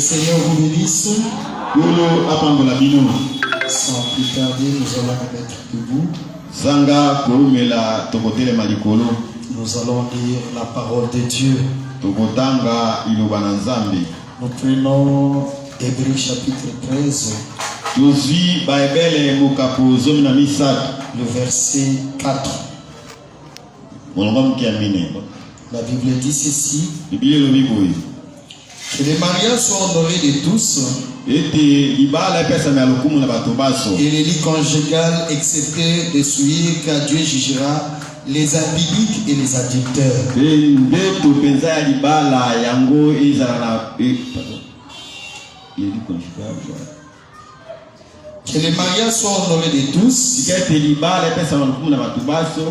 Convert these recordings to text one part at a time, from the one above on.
Seigneur vous bénisse. Sans plus tarder, nous allons nous mettre debout. Nous allons lire la parole de Dieu. Nous prenons Hébreux chapitre 13. Le verset 4. La Bible dit ceci. Que les mariages soient honorés de tous. Et les lits conjugales excepté de souillure, car Dieu jugera les impudiques et les adultères. Que les mariages soient honorés de tous.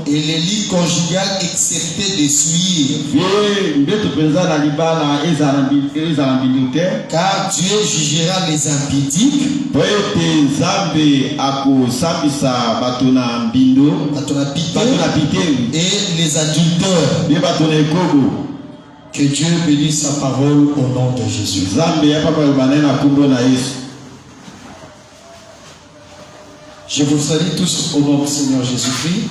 Et les lits conjugales excepté de souillure. Car Dieu jugera les impudiques. Et les adulteurs. Que Dieu bénisse sa parole au nom de Jésus. Je vous salue tous au nom du Seigneur Jésus-Christ.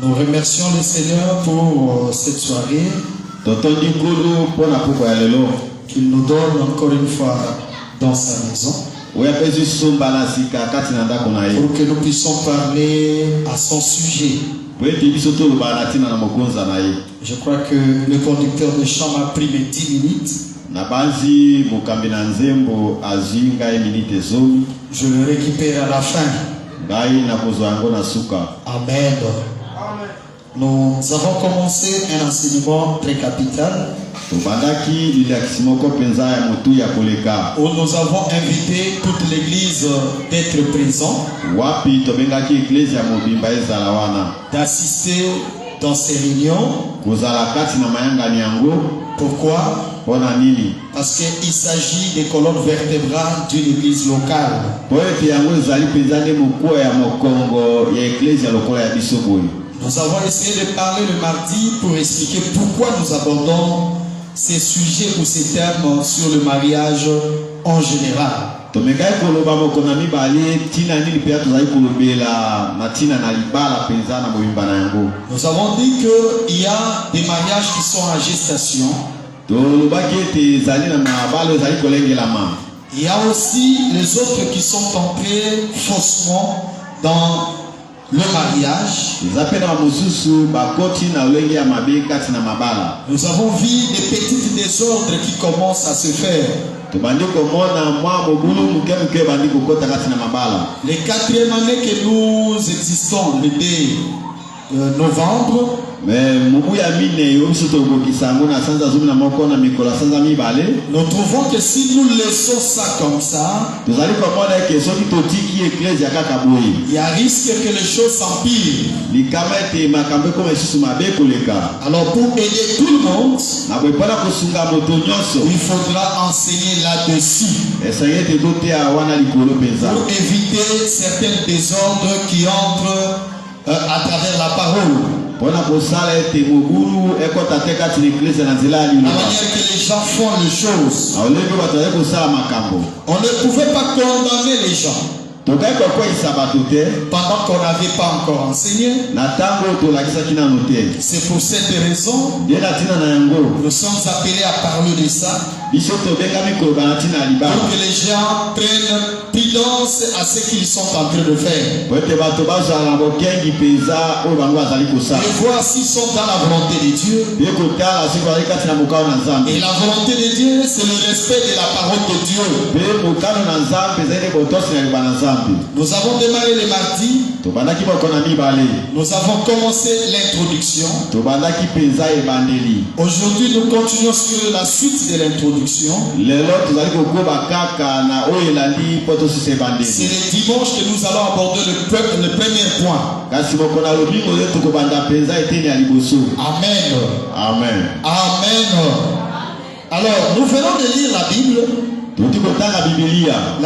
Nous remercions le Seigneur pour cette soirée qu'il nous donne encore une fois dans sa maison pour que nous puissions parler à son sujet. Je crois que le conducteur de chant m'a pris mes 10 minutes. Je le récupère à la fin. Amen. Nous avons commencé un enseignement très capital où nous avons invité toute l'église d'être présent, d'assister dans ces réunions. Pourquoi? Parce qu'il s'agit des colonnes vertébrales d'une église locale. Nous avons essayé de parler le mardi pour expliquer pourquoi nous abordons ces sujets ou ces termes sur le mariage en général. Nous avons dit qu'il y a des mariages qui sont en gestation. Il y a aussi les autres qui sont entrés faussement dans le mariage. Nous avons vu des petits désordres qui commencent à se faire. Les 4e année que nous existons, le 2 novembre, nous trouvons que si nous laissons ça comme ça, il y a risque que les choses s'empirent. Alors pour aider tout le monde, il faudra enseigner là-dessus pour éviter certains désordres qui entrent à travers la parole. La manière que les gens font les choses. On ne pouvait pas condamner les gens pendant qu'on n'avait pas encore enseigné. C'est pour cette raison nous sommes appelés à parler de ça, pour que les gens prennent prudence à ce qu'ils sont en train de faire et voir s'ils sont dans la volonté de Dieu. Et la volonté de Dieu, c'est le respect de la parole de Dieu. Nous avons démarré le mardi. Nous avons commencé l'introduction. Aujourd'hui, nous continuons sur la suite de l'introduction. C'est le dimanche que nous allons aborder le premier point. Amen. Amen. Alors, nous venons de lire la Bible. La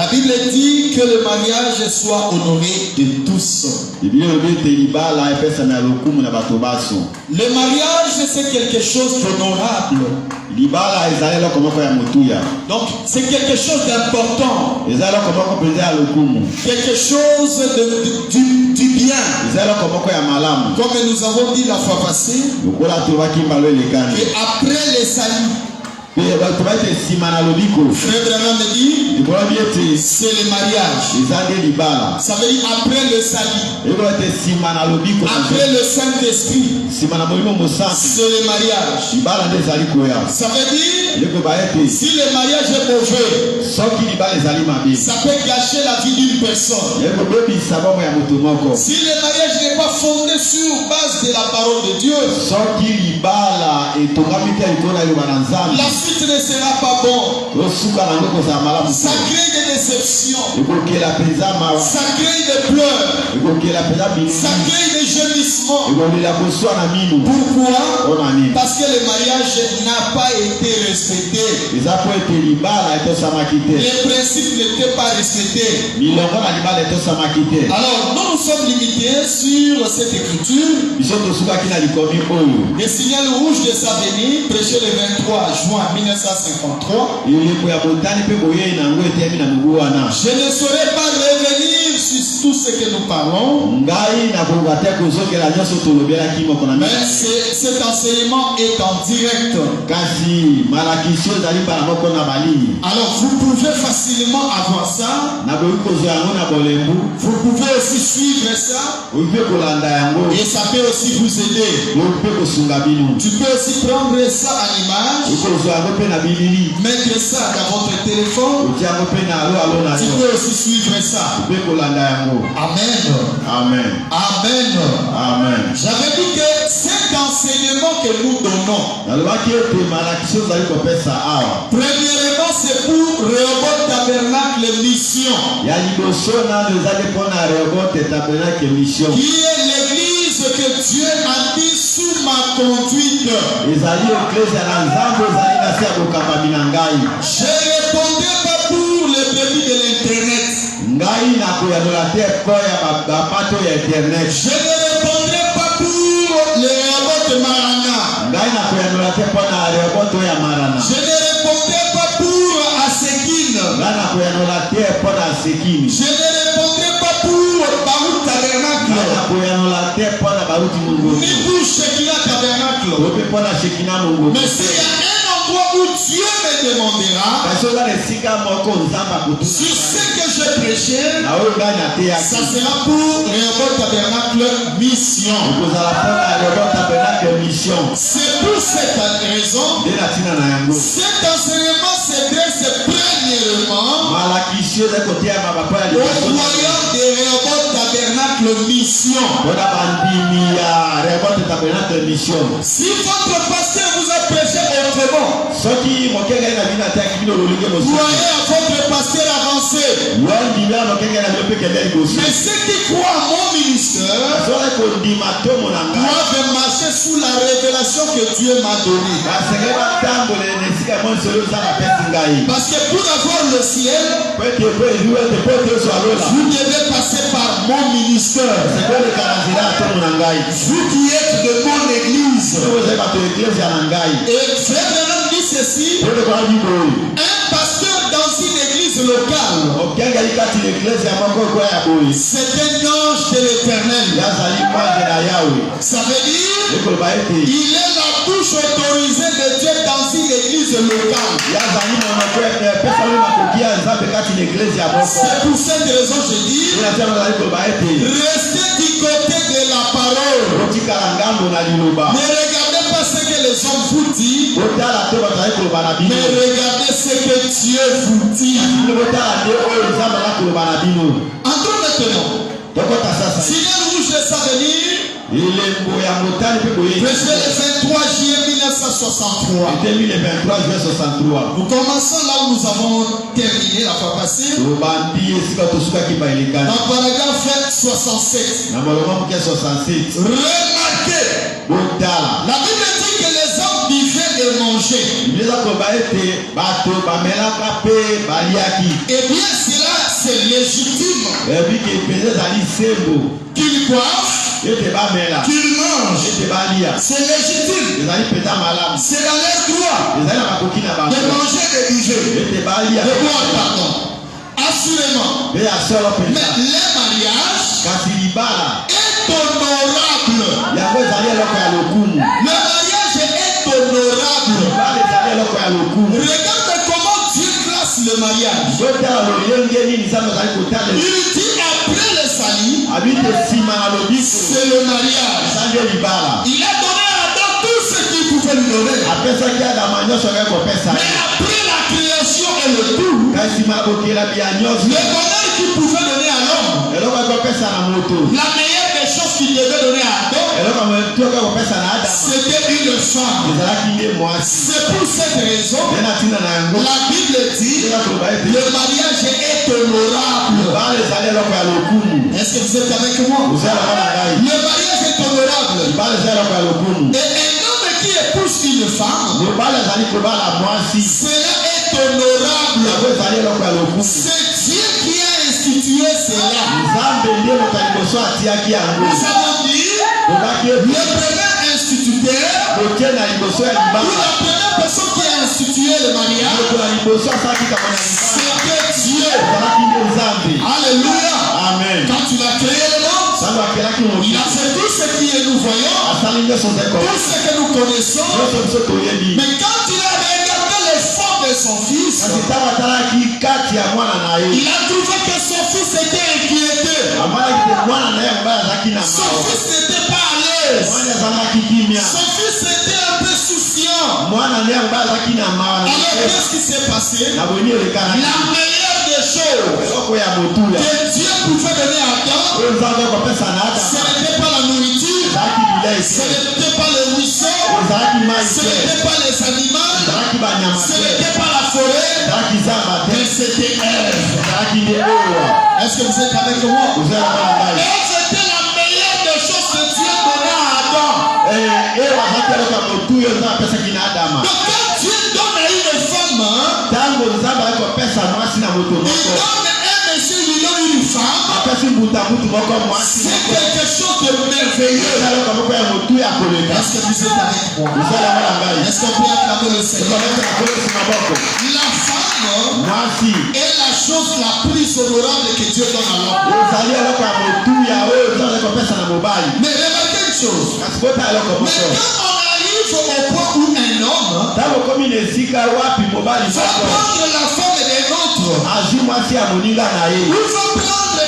Bible dit que le mariage soit honoré de tous. Le mariage, c'est quelque chose d'honorable. Donc, c'est quelque chose d'important. Quelque chose du bien. Comme nous avons dit la fois passée, et après les saluts, Frère Branham me dit, c'est le mariage. Ça veut dire après le salut, après le Saint-Esprit, c'est le mariage. Ça veut dire, si le mariage est mauvais, ça peut gâcher la vie d'une personne. Si le mariage n'est pas fondé sur base de la parole de Dieu, la suite ne sera pas bon. Ça crée des déceptions. Ça crée des pleurs. Ça crée des gémissements. Pourquoi? Parce que le mariage n'a pas été respecté. Les principes n'étaient pas respectés. Alors nous sommes limités sur cette écriture. Le signal rouge de sa venue, prêché le 23 juin 1953. Je ne saurais pas revenir sur tout ce que nous parlons. Mais cet enseignement est en direct. Alors vous pouvez facilement avoir ça. Vous pouvez aussi suivre ça. Et ça peut aussi vous aider. Tu peux aussi prendre ça à l'image. Mettre ça dans votre téléphone. Tu peux aussi suivre ça. Amen. Amen. Amen. Amen. J'avais dit que cet enseignement que nous donnons, premièrement, c'est pour Rehoboth Tabernacle Mission, qui est l'église que Dieu a dit sous ma conduite. Je répondais pas pour les brebis de l'internet. Je ne répondrai pas pour les Rehoboth Marana. Je ne répondrai pas pour Asekine. Je ne répondrai pas pour Baruch Tabernacle. Ni pour Shekinah Tabernacle. Mais s'il y a un endroit où Dieu me demandera sur ce que je prêchais, ça sera pour Rehoboth Tabernacle Mission. C'est pour cette raison, cet enseignement s'adresse premièrement au royaume de Rehoboth Tabernacle Mission. Si votre pasteur vous a prêché autrement, voyez à votre pasteur avancer. Mais ceux qui croient à mon ministère doivent marcher sous la révélation que Dieu m'a donnée. Parce que pour avoir le ciel, vous devez passer par mon ministère. Vous qui êtes de mon église. Et Frère Branham dit ceci: un pasteur dans une église locale, c'est un ange de l'Éternel. Ça veut dire il est la touche autorisée de Dieu dans une église locale. C'est pour cette raison que je dis, restez du côté de la parole. Ne regardez pas ce que les hommes vous disent, mais regardez ce que Dieu vous dit. Entrons maintenant. Signal rouge de sa venue, prêché le 23 juillet 1963. Nous commençons là où nous avons terminé la fois passée. Dans paragraphe 67. Remarquez, la Bible dit que les hommes vivaient de le manger. Eh bien, cela c'est légitime. Qu'ils boivent, qu'ils mangent. C'est légitime. C'est dans leur droit de manger des buveux. De boire, pardon. Assurément. Mais les mariages est honorable. Le mariage est honorable. Regarde comment Dieu classe le mariage. Il dit après le salut, c'est le mariage. Il a donné à Adam tout ce qu'il pouvait lui donner. Mais après la création et le tout, le bonheur qu'il pouvait donner à l'homme, la meilleure des choses qu'il devait donner à Adam, c'était une femme. C'est pour cette raison la Bible dit le mariage est honorable. Est-ce que vous êtes avec moi? Le mariage est honorable. Et un homme qui épouse une femme, cela est honorable. C'est Dieu qui a institué cela. Nous avons dit le premier instituteur ou la première personne qui a institué le mariage, c'était Dieu. Alléluia. Amen. Quand il a créé le monde, il a fait tout ce que nous voyons, tout ce que nous connaissons. Mais quand il a regardé les formes de son fils, il a trouvé que son fils était inquiété. Son fils n'était pas à l'aise. Son fils était un peu souciant. Alors qu'est-ce qui s'est passé? La meilleure des choses que Dieu pouvait donner à Adam, ce n'était pas la nourriture, ce n'était pas le ruisseau, ce n'était pas les animaux, ce n'était pas la forêt, mais c'était Ève. Est-ce que vous êtes avec moi? Ève était la meilleure des choses que Dieu donnait à Adam. Donc quand Dieu donne à une femme, il donne un monsieur, il donne une femme, c'est quelque chose de merveilleux. Est-ce que vous êtes avec moi? Est-ce qu'on peut acclamer le Seigneur? La femme est la chose la plus honorable que Dieu donne à l'homme. Mais remarquez une chose. Mais quand on arrive au point où un homme va prendre la forme d'un autre, ou va prendre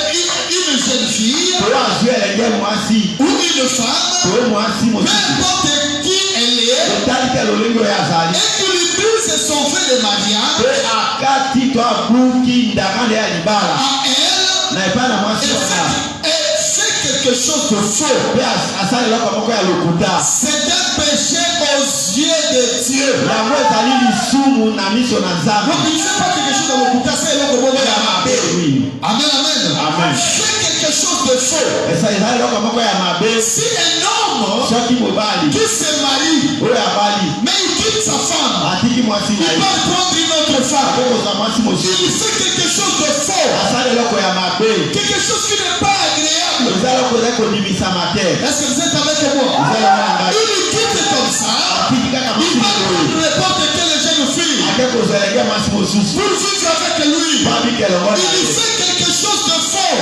une jeune fille, ou une femme, peu importe qui elle est, et qu'il lui brise son fait de mariage à elle, c'est quelque chose de faux. C'est un péché aux yeux de Dieu. Donc il ne fait pas quelque chose de l'okuta, c'est Amen, amen. C'est quelque chose de faux. Si un homme qui se marie, mais il quitte sa femme, il va prendre une autre femme, il fait quelque chose de faux, quelque chose qui n'est pas agréable. Est-ce que vous êtes avec moi? Il quitte comme ça, il va prendre n'importe quelle jeune fille pour vivre avec lui. Il fait quelque chose de faux.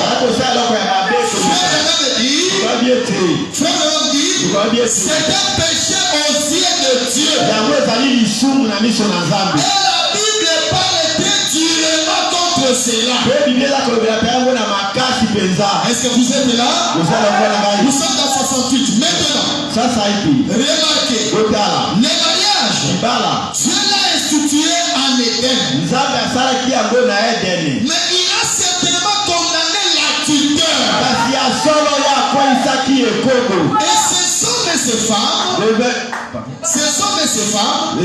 Frère dit, c'est un péché aux yeux de Dieu. Et la Bible parle très durement contre cela. Est-ce que vous êtes là? Nous sommes dans 68. Maintenant, remarquez, le mariage, Dieu l'a institué en Éden. Mais il a certainement condamné l'adultère. Et ces hommes et ces femmes, ces hommes et ces femmes,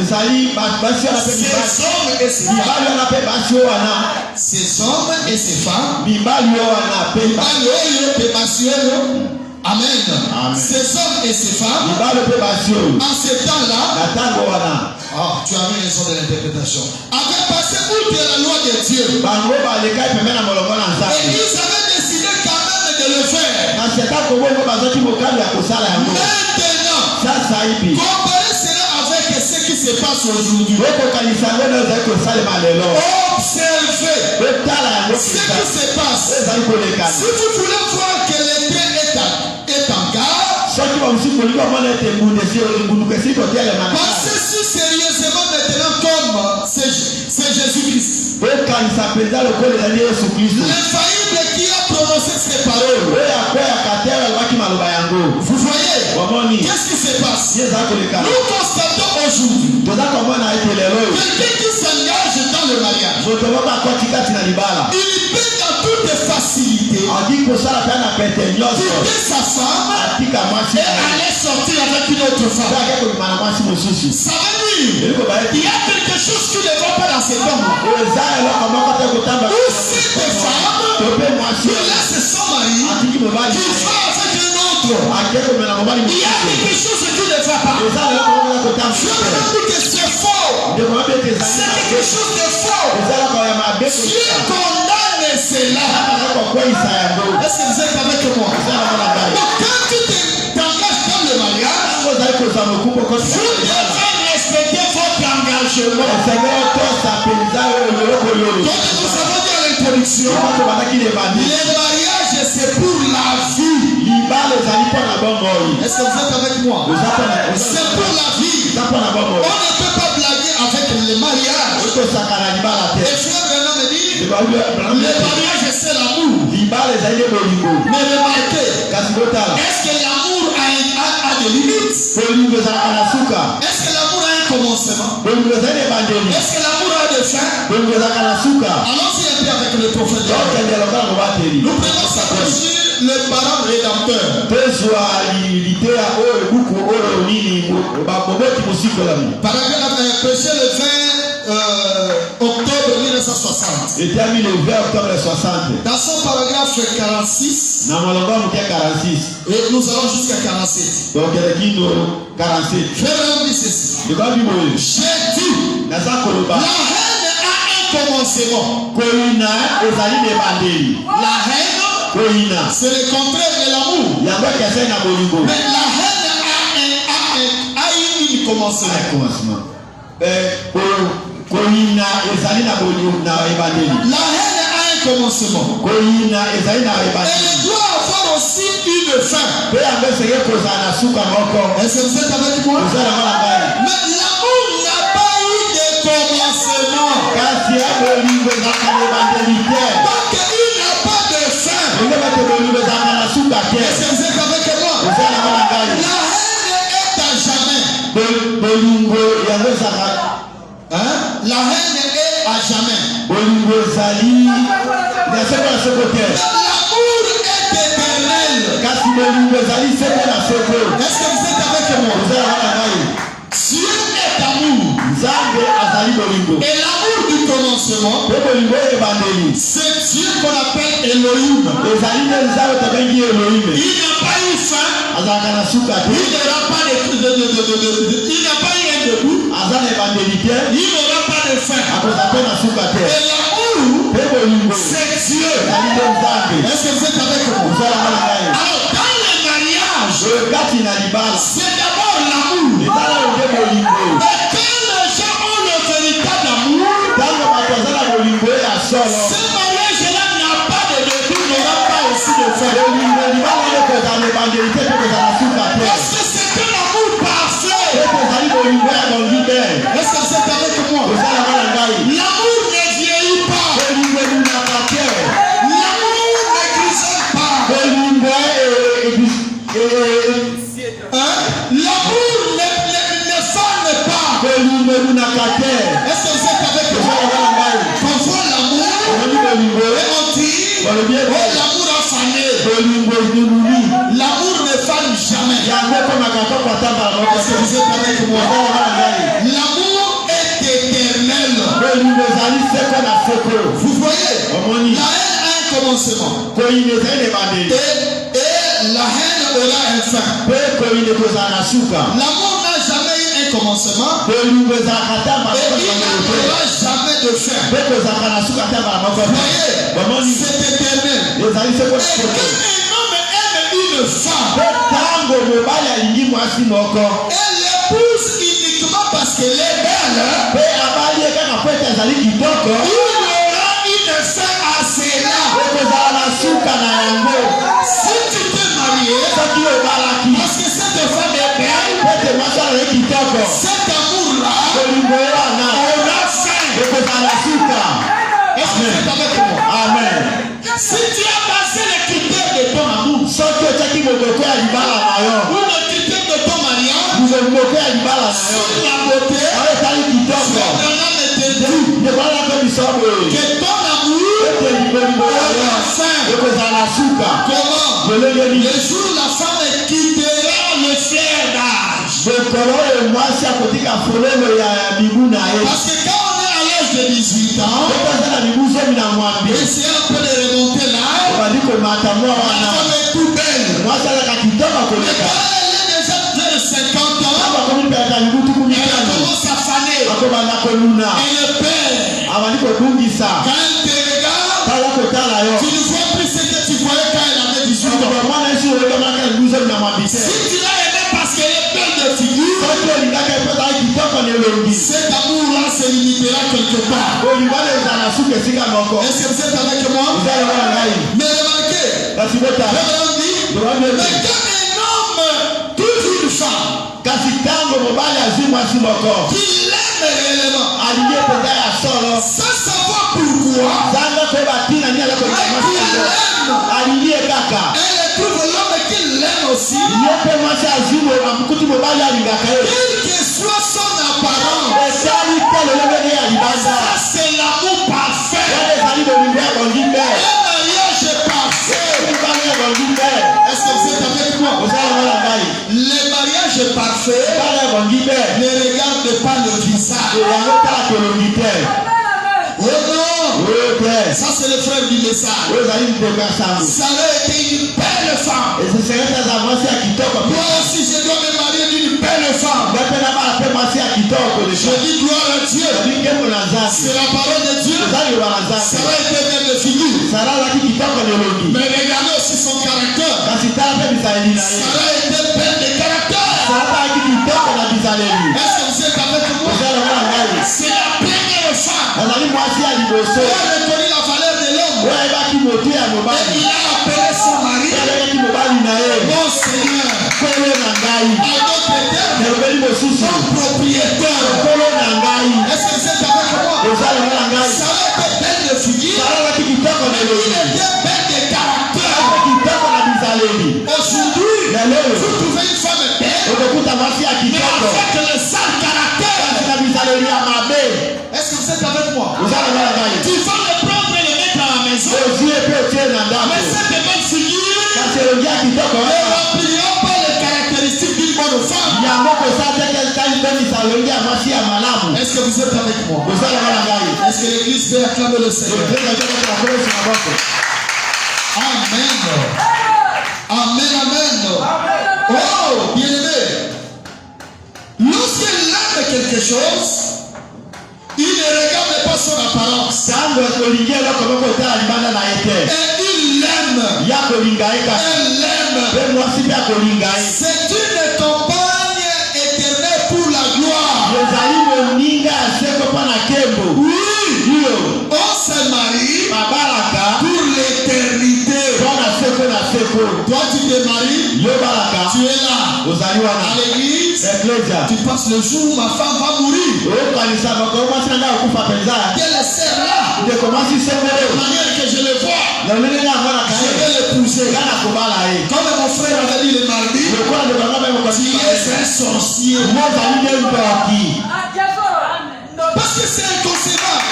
Amen. Ces hommes et ces femmes, en ce temps-là, Ah, tu as mis raison de l'interprétation. Avait passé outre la loi de Dieu. Et ils avaient décidé quand même de le faire. Maintenant, comparez cela avec ce qui se passe aujourd'hui. Observez ce qui se passe. Si vous voulez voir que le train est en gare, pensez si sérieusement maintenant comme c'est Jésus-Christ. L'infaillible qui a prononcé ces paroles. Vous voyez, qu'est-ce qui se passe? Nous constatons aujourd'hui quelqu'un qui s'engage dans le mariage. Il peut dans toute facilité quitter sa femme et aller sortir avec une autre femme. Ça veut dire il y a quelque chose qui ne va pas dans cet homme. Ou c'est des femmes qui laissent son mari, qui va avec une autre. Il y a quelque chose qui ne va pas. Je me dis que c'est faux. C'est quelque chose de faux. Dieu condamne cela. Est-ce que vous êtes avec moi? Donc quand tu t'engages dans le mariage, vous devez respecter votre engagement. Donc nous avons dit à l'introduction, le mariage c'est pour la vie. Est-ce que vous êtes avec moi? C'est pour la vie. On ne peut pas blaguer avec le mariage. Et frère Bernard me dit, le mariage c'est l'amour. Mais remarquez, est-ce que l'amour a des limites? Est-ce que l'amour a un commencement? Est-ce que l'amour a des fins? Allons-y un peu avec le prophète. Nous prenons sa posture, le parent rédempteur. Paragraphe péché le 20 octobre 1960. Il était mis le 20 octobre 60. Dans son paragraphe 46, et nous allons jusqu'à 47. Donc, il y a 47. Frère, dit ceci. J'ai dit, la haine a un commencement. La haine, c'est le contraire de l'amour. Mais la haine a un commencement. La haine a un commencement. Elle doit avoir aussi une fin. Est-ce que vous êtes avec moi? Mais l'amour n'a pas eu de commencement. Donc il n'a pas de fin. Est-ce que vous êtes avec moi? La haine est à jamais. La haine est à jamais. L'amour est éternel. Est-ce que vous êtes avec moi? Dieu est amour. Et l'amour du commencement, c'est Dieu qu'on appelle Elohim. Il n'a pas eu faim. Il n'a pas eu un debout. Il n'aura pas de faim. Et l'amour, c'est Dieu. Est-ce que vous êtes avec moi? Alors, dans le mariage, c'est d'abord l'amour. Et quand les gens ont le véritable amour, ce mariage-là n'a pas de début, n'aura pas aussi de fin. Parce que c'est un amour parfait. Est-ce que vous êtes avec moi? L'amour ne vieillit pas. L'amour ne grisonne pas. L'amour ne fane pas. Est-ce que vous êtes avec moi? Quand on voit l'amour, et on dit, oh l'amour a fané. L'amour ne fane jamais. Est-ce que vous êtes avec moi? L'amour est éternel. Vous voyez, la haine a un commencement. Et la haine aura un fin. L'amour n'a jamais eu un commencement et il n'arrivera jamais de fin. Voyez, c'est éternel. Et quand un homme aime une femme, elle l'épouse uniquement parce qu'elle est belle. Il aura une fin à cela. Si tu te maries, parce que cette femme est belle, cet amour-là aura fin. Est-ce que c'est avec moi? Amen. Si tu as passé les critères de ton amour, ou le critère de ton mariage, sur la beauté, que ton amour aura fin. Comment? Le jour où la femme quittera le flair d'âge. Parce que quand on est à l'âge de 18 ans, essayez un peu de remonter l'âge, la femme est tout belle. Mais quand elle est déjà vers 50 ans, elle commence à faner. Elle perd. Quand elle te regarde, tu ne vois plus ce que tu voyais quand elle avait 18 ans. Si tu l'as aimé parce qu'elle est belle de figure, cet amour-là se limitera quelque part. Est-ce que vous êtes avec moi? Mais remarquez, mais quand un homme touche une femme, qu'il l'aime réellement, sans savoir pourquoi, elle trouve l'homme qu'il l'aime aussi, quel que soit son apparence. Ça, c'est l'amour parfait. Un mariage parfait. Est-ce que vous êtes avec moi? Les mariages parfaits ne regardent pas le visage. Oh non! Ça c'est le frère du message. Sarah était une belle femme. Moi aussi je dois me marier d'une belle femme. Je dis gloire à Dieu. C'est la parole de Dieu. Sarah était belle de figure. Mais regardez aussi son caractère. Sarah était belle de caractère. Est-ce que vous êtes avec moi? C'est la première femme. Elle a reconnu la valeur de l'homme. Et il a appelé son mari. Mon Seigneur. En d'autres termes, son propriétaire. Est-ce que vous êtes avec moi? Sarah était belle de figure. Mais il était belle de caractère. Aujourd'hui, vous trouvez une femme belle, mais avec le sale caractère. Est-ce que vous êtes avec moi? Tu vas le prendre et le mettre à la maison. Mais cette belle figure ne remplira pas les caractéristiques d'une bonne femme. Est-ce que vous êtes avec moi? Est-ce que l'église peut acclamer le Seigneur? Amen. Amen, amen. Oh, bien-aimé. Lorsqu'il aime quelque chose, il ne regarde pas son apparence. Et il l'aime. Elle l'aime. C'est une campagne éternelle pour la gloire. Oui. On se marie pour l'éternité. Toi tu te maries, tu es là. À l'église, tu passes le jour où ma femme va mourir. Elle sert là. De manière que je le vois, je vais l'épouser. Comme mon frère avait dit le mardi, tu es un sorcier. Parce que c'est inconcevable.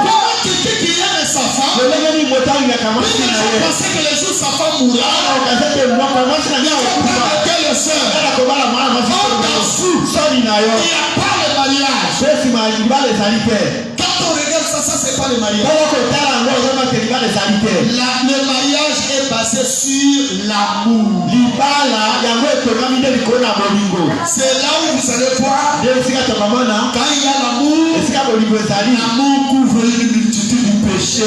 Comment quelqu'un qui aime sa femme, il faut penser que le jour sa femme mourra, il faut que le soeur, on t'en fout. Il n'y a pas le mariage. Quand on regarde ça c'est pas le mariage. Le mariage est basé sur l'amour. C'est là où vous allez voir, quand il y a l'amour, l'amour couvre une multitude de péchés.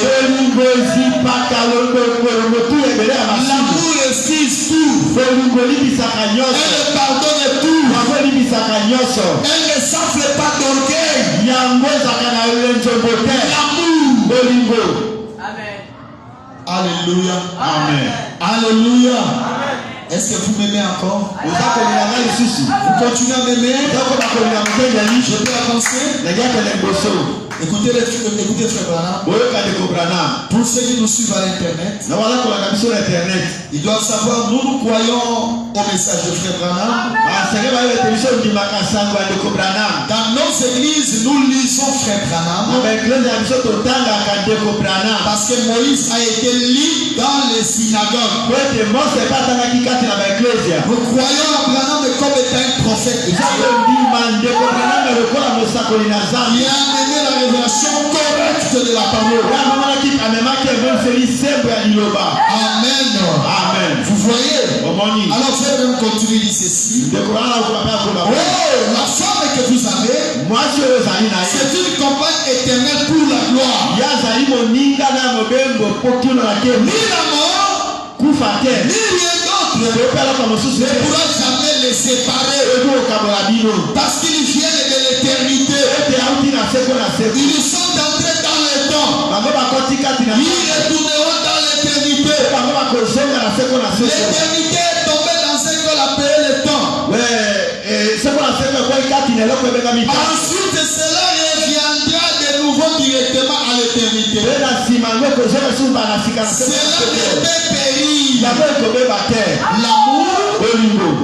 L'amour esquisse tout. Elle pardonne tout. Elle ne s'enfle pas d'orgueil. L'amour. Amen. Alléluia. Amen. Alléluia. Est-ce que vous m'aimez encore? Vous continuez à m'aimer? Je peux avancer? Écoutez frère Branham. Pour ceux qui nous suivent à l'internet, ils doivent savoir, nous croyons au message de frère Branham. Dans nos églises, nous lisons frère Branham. Parce que Moïse a été lu dans les synagogues. Nous croyons à Branham comme étant un prophète de Dieu. Il a amené la révélation correcte de la parole. Amen. Amen. Vous voyez? Alors je vais même continuer ceci. Oh, la femme que vous avez, c'est une compagne éternelle pour la gloire. Ni la mort, ni rien d'autre ne pourra jamais les séparer. Parce qu'ils viennent de l'éternité. Ils sont entrés dans le temps. Ils retourneront dans l'éternité. L'éternité est tombée dans ce qu'on appelle le temps. Ensuite, cela reviendra de nouveau directement à l'éternité. Cela ne périt. L'amour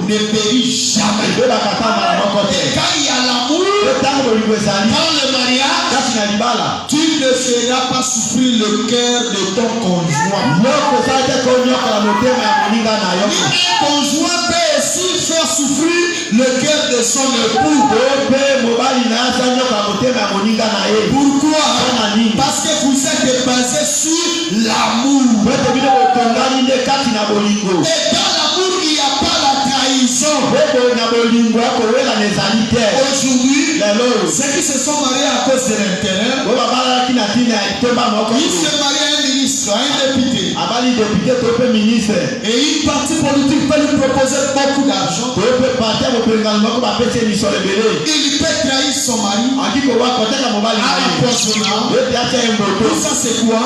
ne périt jamais. Et quand il y a l'amour, dans le mariage, tu ne feras pas souffrir le cœur de ton conjoint. Un conjoint peut aussi faire souffrir le cœur de son époux. Pourquoi? Parce que vous êtes basé sur l'amour. Et dans l'amour, il n'y a pas la trahison. Aujourd'hui, ceux qui se sont mariés à cause de l'intérêt, ils se marient à un ministre, à un député. Et une partie politique peut lui proposer beaucoup d'argent. Il peut trahir son mari en l'empoisonnant. Tout ça c'est quoi?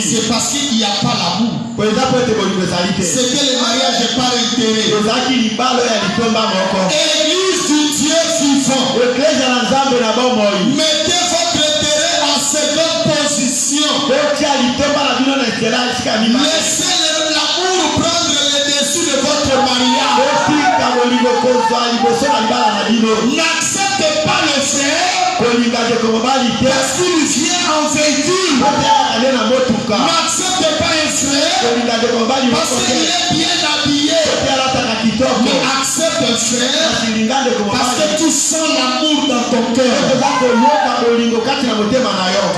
C'est parce qu'il n'y a pas l'amour. C'est que le mariage n'est pas intérêt. Église du Dieu vivant. Mettez votre intérêt en seconde position. Laissez l'amour prendre le dessus de votre mariage. N'acceptez pas le frère parce qu'il vient en véhicule. N'acceptez pas un frère parce qu'il est bien habillé. Mais accepte un frère parce que tu sens l'amour dans ton cœur.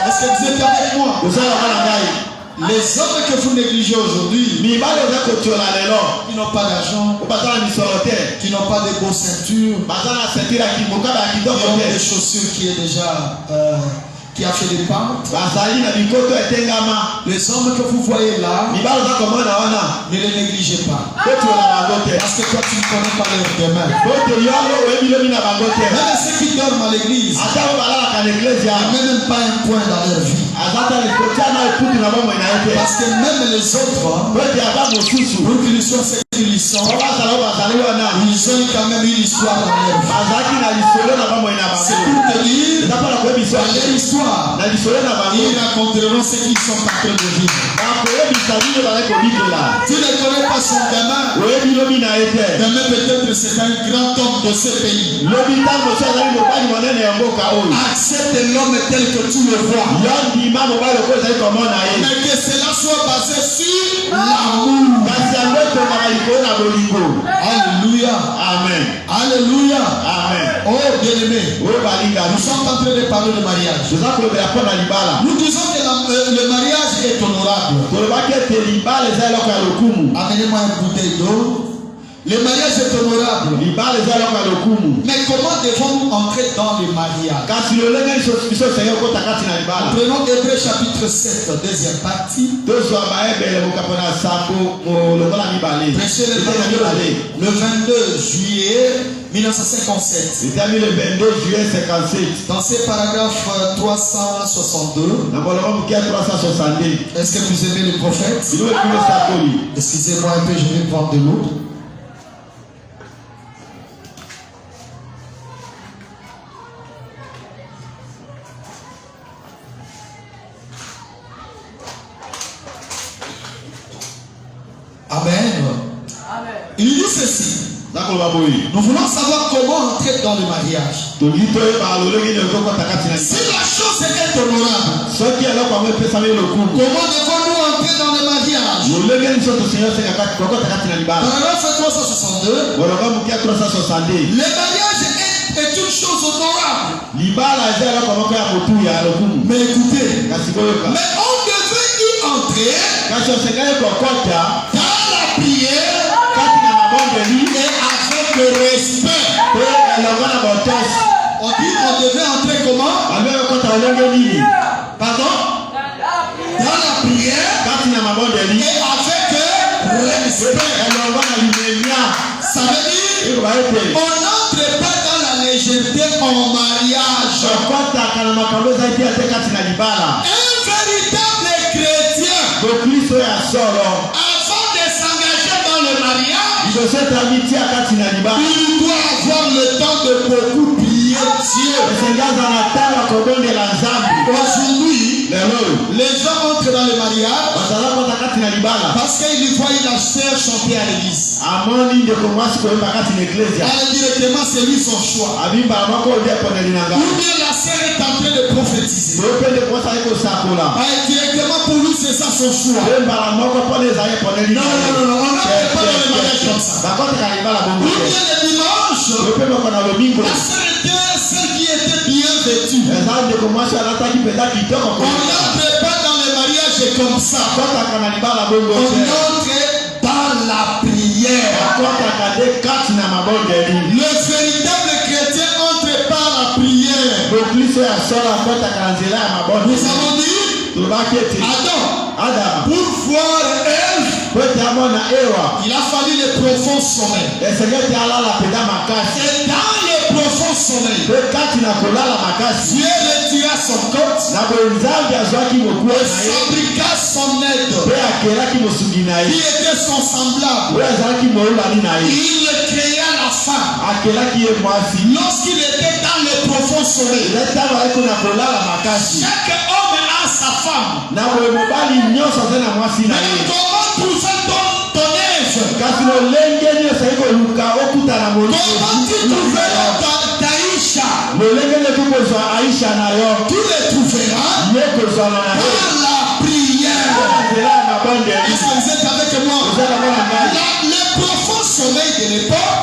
Est-ce que vous êtes avec moi? Les hommes que vous négligez aujourd'hui, qui n'ont pas d'argent, qui n'ont pas de beaux ceintures, qui ont des chaussures qui est déjà qui a fait des pentes. Les hommes que vous voyez là, ne les négligez pas. Parce que toi tu ne connais pas leur demain. Même ceux qui dorment à l'église, ils ne même pas un point dans leur vie. Parce que même les autres, pour qu'ils soient ce qu'ils sont, ils ont quand même une histoire dans leur vie. C'est pour te dire, dans leur histoire, ils raconteront ce qu'ils sont en train de vivre. Tu ne connais pas son gamin. Demain peut-être c'est un grand homme de ce pays. Accepte l'homme tel que tu le vois. Mais que cela soit basé sur l'amour. Alléluia. Amen. Alléluia. Amen. Oh bien-aimé, nous sommes en train de parler de mariage. Nous disons que le mariage est honorable. Amenez-moi une bouteille d'eau. Le mariage est honorable. Mais comment devons-nous entrer dans le mariage? Prenons Hébreux chapitre 7, deuxième partie. Prêchez le 22 juillet 1957. Dans ces paragraphes 362. Est-ce que vous aimez le prophète? Excusez-moi un peu, je vais prendre de l'eau. Amen. Il dit ceci. Nous voulons savoir comment entrer dans le mariage. Si la chose est honorable, comment devons-nous entrer dans le mariage? Paragraphe 362. Le mariage est une chose honorable. Mais écoutez, mais on devait y entrer dans la prière et avec le respect. On dit qu'on devait entrer comment? Pardon? Dans la prière et avec respect. Ça veut dire on n'entre pas dans la légèreté en mariage. Un véritable chrétien, avant de s'engager dans le mariage, il doit avoir le temps de beaucoup prier Dieu. Aujourd'hui, les gens entrent dans le mariage parce qu'ils voient la sœur chanter à l'église. Indirectement, c'est lui son choix. Ou bien la sœur est en train de prophétiser. Indirectement, pour lui, c'est ça son choix. Non, on n'entre pas dans le mariage comme ça. Ou bien le dimanche, la sœur était celle qui était bien vêtue. On n'entre pas dans le mariage comme ça. On entre dans la prière. Le véritable chrétien entre par la prière. Nous avons dit Adam, pour voir Ève, il a fallu le profond sommeil. Et dans le profond sommeil, Dieu retira son côte et fabriqua son aide qui était son semblable. Il créa la femme. Lorsqu'il était dans le profond sommeil, chaque homme a sa femme. Mais comment trouver ton Ève? Comment tu trouveras ta Aïcha? Tu le trouveras dans la prière. Est-ce que vous êtes avec moi? Le profond sommeil de l'époque,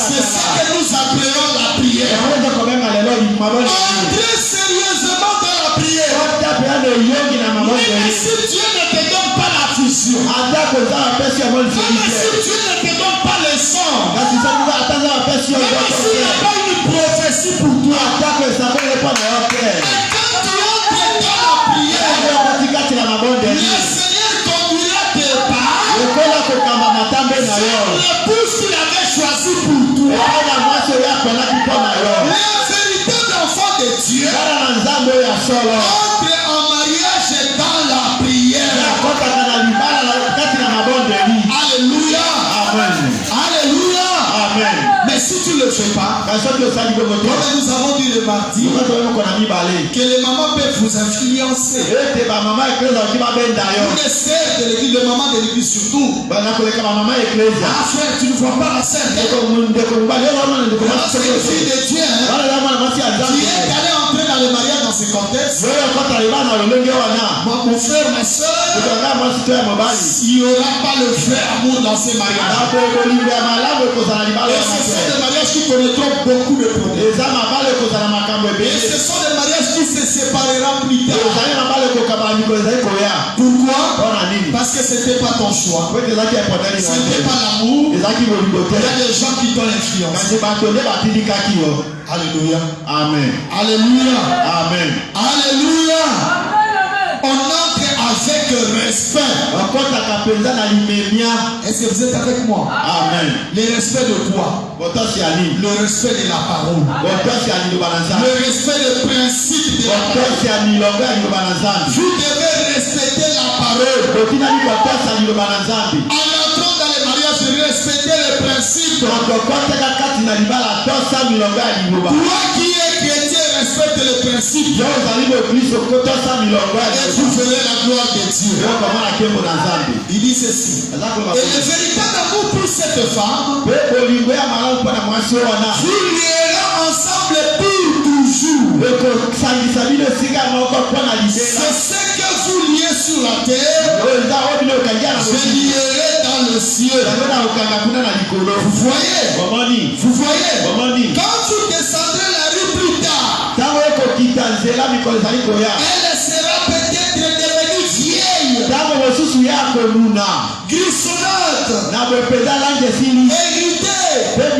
c'est ça que nous appelons la prière. Entrez sérieusement dans la prière. Même si Dieu ne te donne pas la fusion, même si Dieu ne te donne pas le sang, même s'il n'y a pas une prophétie pour toi, quand tu entres dans la prière, le Seigneur conduira tes pas sur l'épouse qu'il avait choisi pour toi. Le véritable enfant de Dieu entre en mariage dans la prière. Alléluia. Alléluia. Mais si tu ne le fais pas, comme nous avons dit le mardi, que les mamans peuvent vous influencer. Ou les sœurs de l'église, les mamans de l'église surtout. Ah frère, tu ne vois pas la sœur. C'est une fille de Dieu. Qui est allée entrer dans le mariage dans ses contexte, mon frère, ma soeur, il n'y aura pas le vrai amour dans ces mariages. Et ce sont des mariages qui connaîtront beaucoup de problèmes. Et ce sont des mariages qui se sépareront plus tard. Pourquoi? Parce que ce n'était pas ton choix. Ce n'était pas l'amour. Il y a des gens qui t'ont influencé. Alléluia. Amen. Alléluia. Amen. Alléluia. On entre avec respect. Est-ce que vous êtes avec moi? Amen. Le respect de quoi? Le respect de la parole. Le respect des principes de la parole. Vous devez respecter la parole. En entrant dans les mariages, respecter les principes. Toi qui es chrétien, respecte les principes. Et vous verrez la gloire de Dieu. Il dit ceci. Et le véritable amour pour cette femme, vous lierez ensemble pour toujours. C'est ce que vous liez sur la terre, je lierai dans le ciel. Vous voyez? Vous voyez? Quand vous descendrez la rue plus tard, elle sera peut-être devenue vieille, grissonnante, héritée. Mais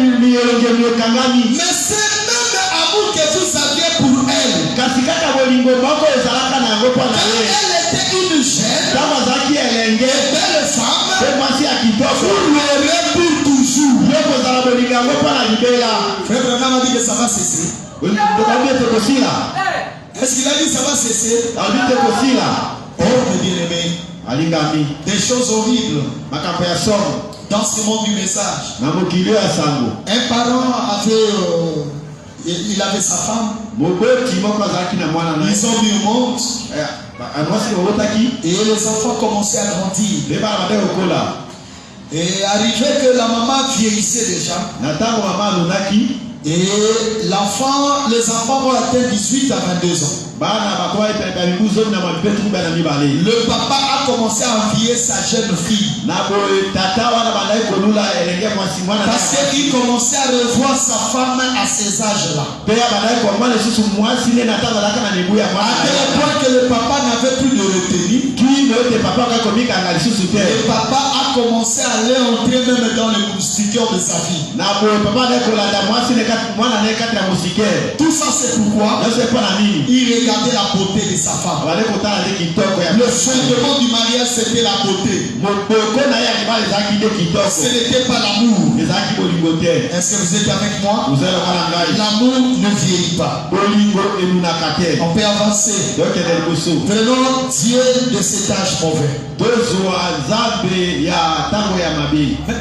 c'est même amour que vous aviez pour elle. Quand elle était une jeune, belle femme, vous l'aurez pour toujours. Frère Branham a dit que ça va cesser. Est-ce qu'il a dit ça va cesser? Oh, mes bien-aimés, des choses horribles dans ce monde du message. Un parent avait, il avait sa femme. Ils ont mis au monde. Et les enfants commençaient à grandir. Et arrivé que la maman vieillissait déjà. Et les enfants vont atteindre 18 à 22 ans. Le papa a commencé à envier sa jeune fille. Parce qu'il commençait à revoir sa femme à ces âges-là. À tel point que le papa n'avait plus de retenue. Le papa a commencé à aller entrer même dans le moustiquaire de sa fille. Tout ça c'est pourquoi il regardait la beauté de sa femme. Le fondement du mariage c'était la beauté. Ce n'était pas l'amour. Est-ce que vous êtes avec moi? L'amour ne vieillit pas. On peut avancer. Prenons Dieu de cet âge mauvais. Mais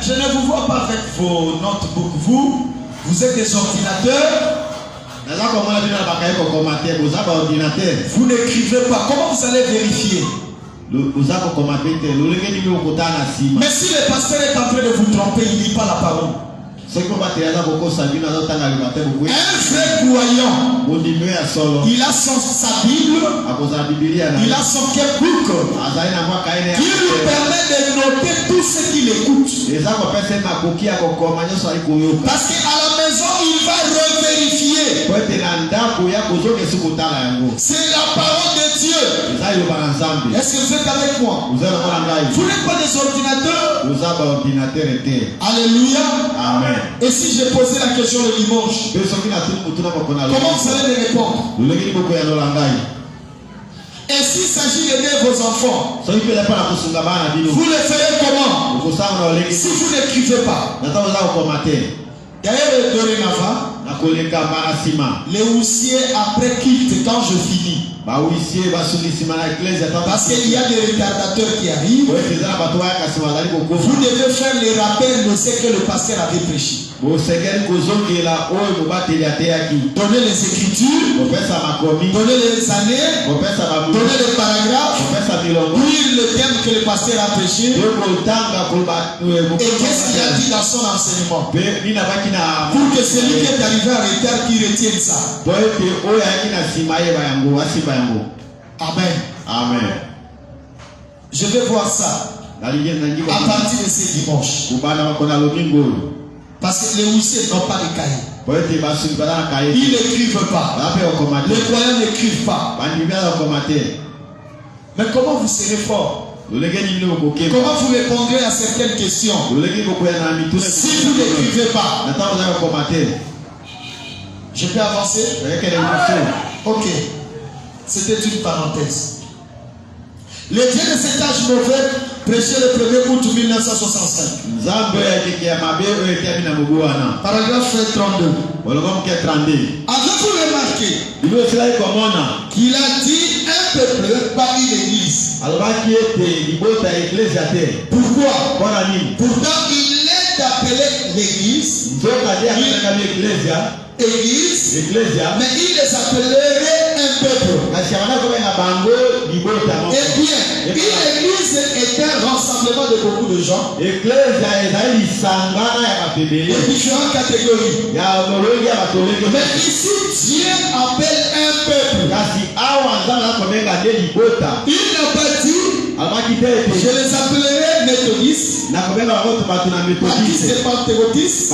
je ne vous vois pas avec vos notebooks. Vous êtes des ordinateurs. Vous n'écrivez pas. Comment vous allez vérifier? Mais si le pasteur est en train de vous tromper, il ne lit pas la parole. Un vrai croyant, il a sa Bible, il a son checkbook qui lui permet de noter tout ce qu'il écoute. Parce qu'à la maison, il va revérifier. C'est la parole de Dieu. Est-ce que vous êtes avec moi? Vous n'êtes pas des ordinateurs? Alléluia. Amen. Et si j'ai posé la question le dimanche, comment vous allez me répondre? Et s'il s'agit d'aider vos enfants, vous le ferez comment? Si vous n'écrivez pas. D'ailleurs, dorénavant, les houssiers après quittent quand je finis. Parce qu'il y a des retardateurs qui arrivent. Vous devez faire les rappels de ce que le pasteur avait prêché. Donner les écritures. Donner les années. Donner les paragraphes. Lire le thème que le pasteur a prêché. Et qu'est-ce qu'il a dit dans son enseignement. Pour que celui qui est arrivé en retard, qui retienne ça. Amen. Amen. Je vais voir ça à partir de ce dimanche. Parce que les Houssiers n'ont pas de cahier. Ils n'écrivent pas. Les croyants n'écrivent pas. Mais comment vous serez fort? Comment vous répondrez à certaines questions si vous n'écrivez pas? Je peux avancer? Ok. C'était une parenthèse. Le Dieu de cet âge mauvais prêchait le 1er août 1965. Paragraphe 32. Avez-vous remarqué qu'il a dit un peuple parmi l'église? Pourquoi? Pourtant il est appelé l'église. Église, mais il les appellerait un peuple. Eh bien, une église est un rassemblement de beaucoup de gens. De différentes catégories. Mais ici, Dieu appelle un peuple. Il n'a pas dit, je les appellerai méthodistes. Baptistes et pentecôtistes.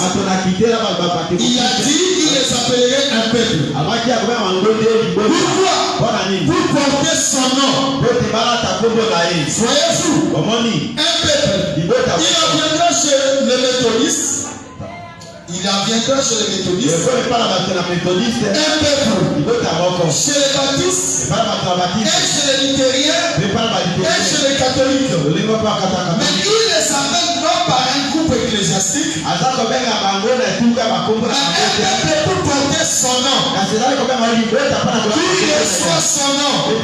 Il a dit, il les appellerait un peuple. Pourquoi? Pour porter son nom. Voyez-vous? Un peuple. Il reviendra chez les méthodistes. Il reviendra chez les méthodistes. Un peuple. Chez les baptistes. Et chez les luthériens. Et chez les catholiques. Mais il les appelle non par un groupe ecclésiastique. Un peuple pour porter son nom. Qui reçoit son nom. Qui est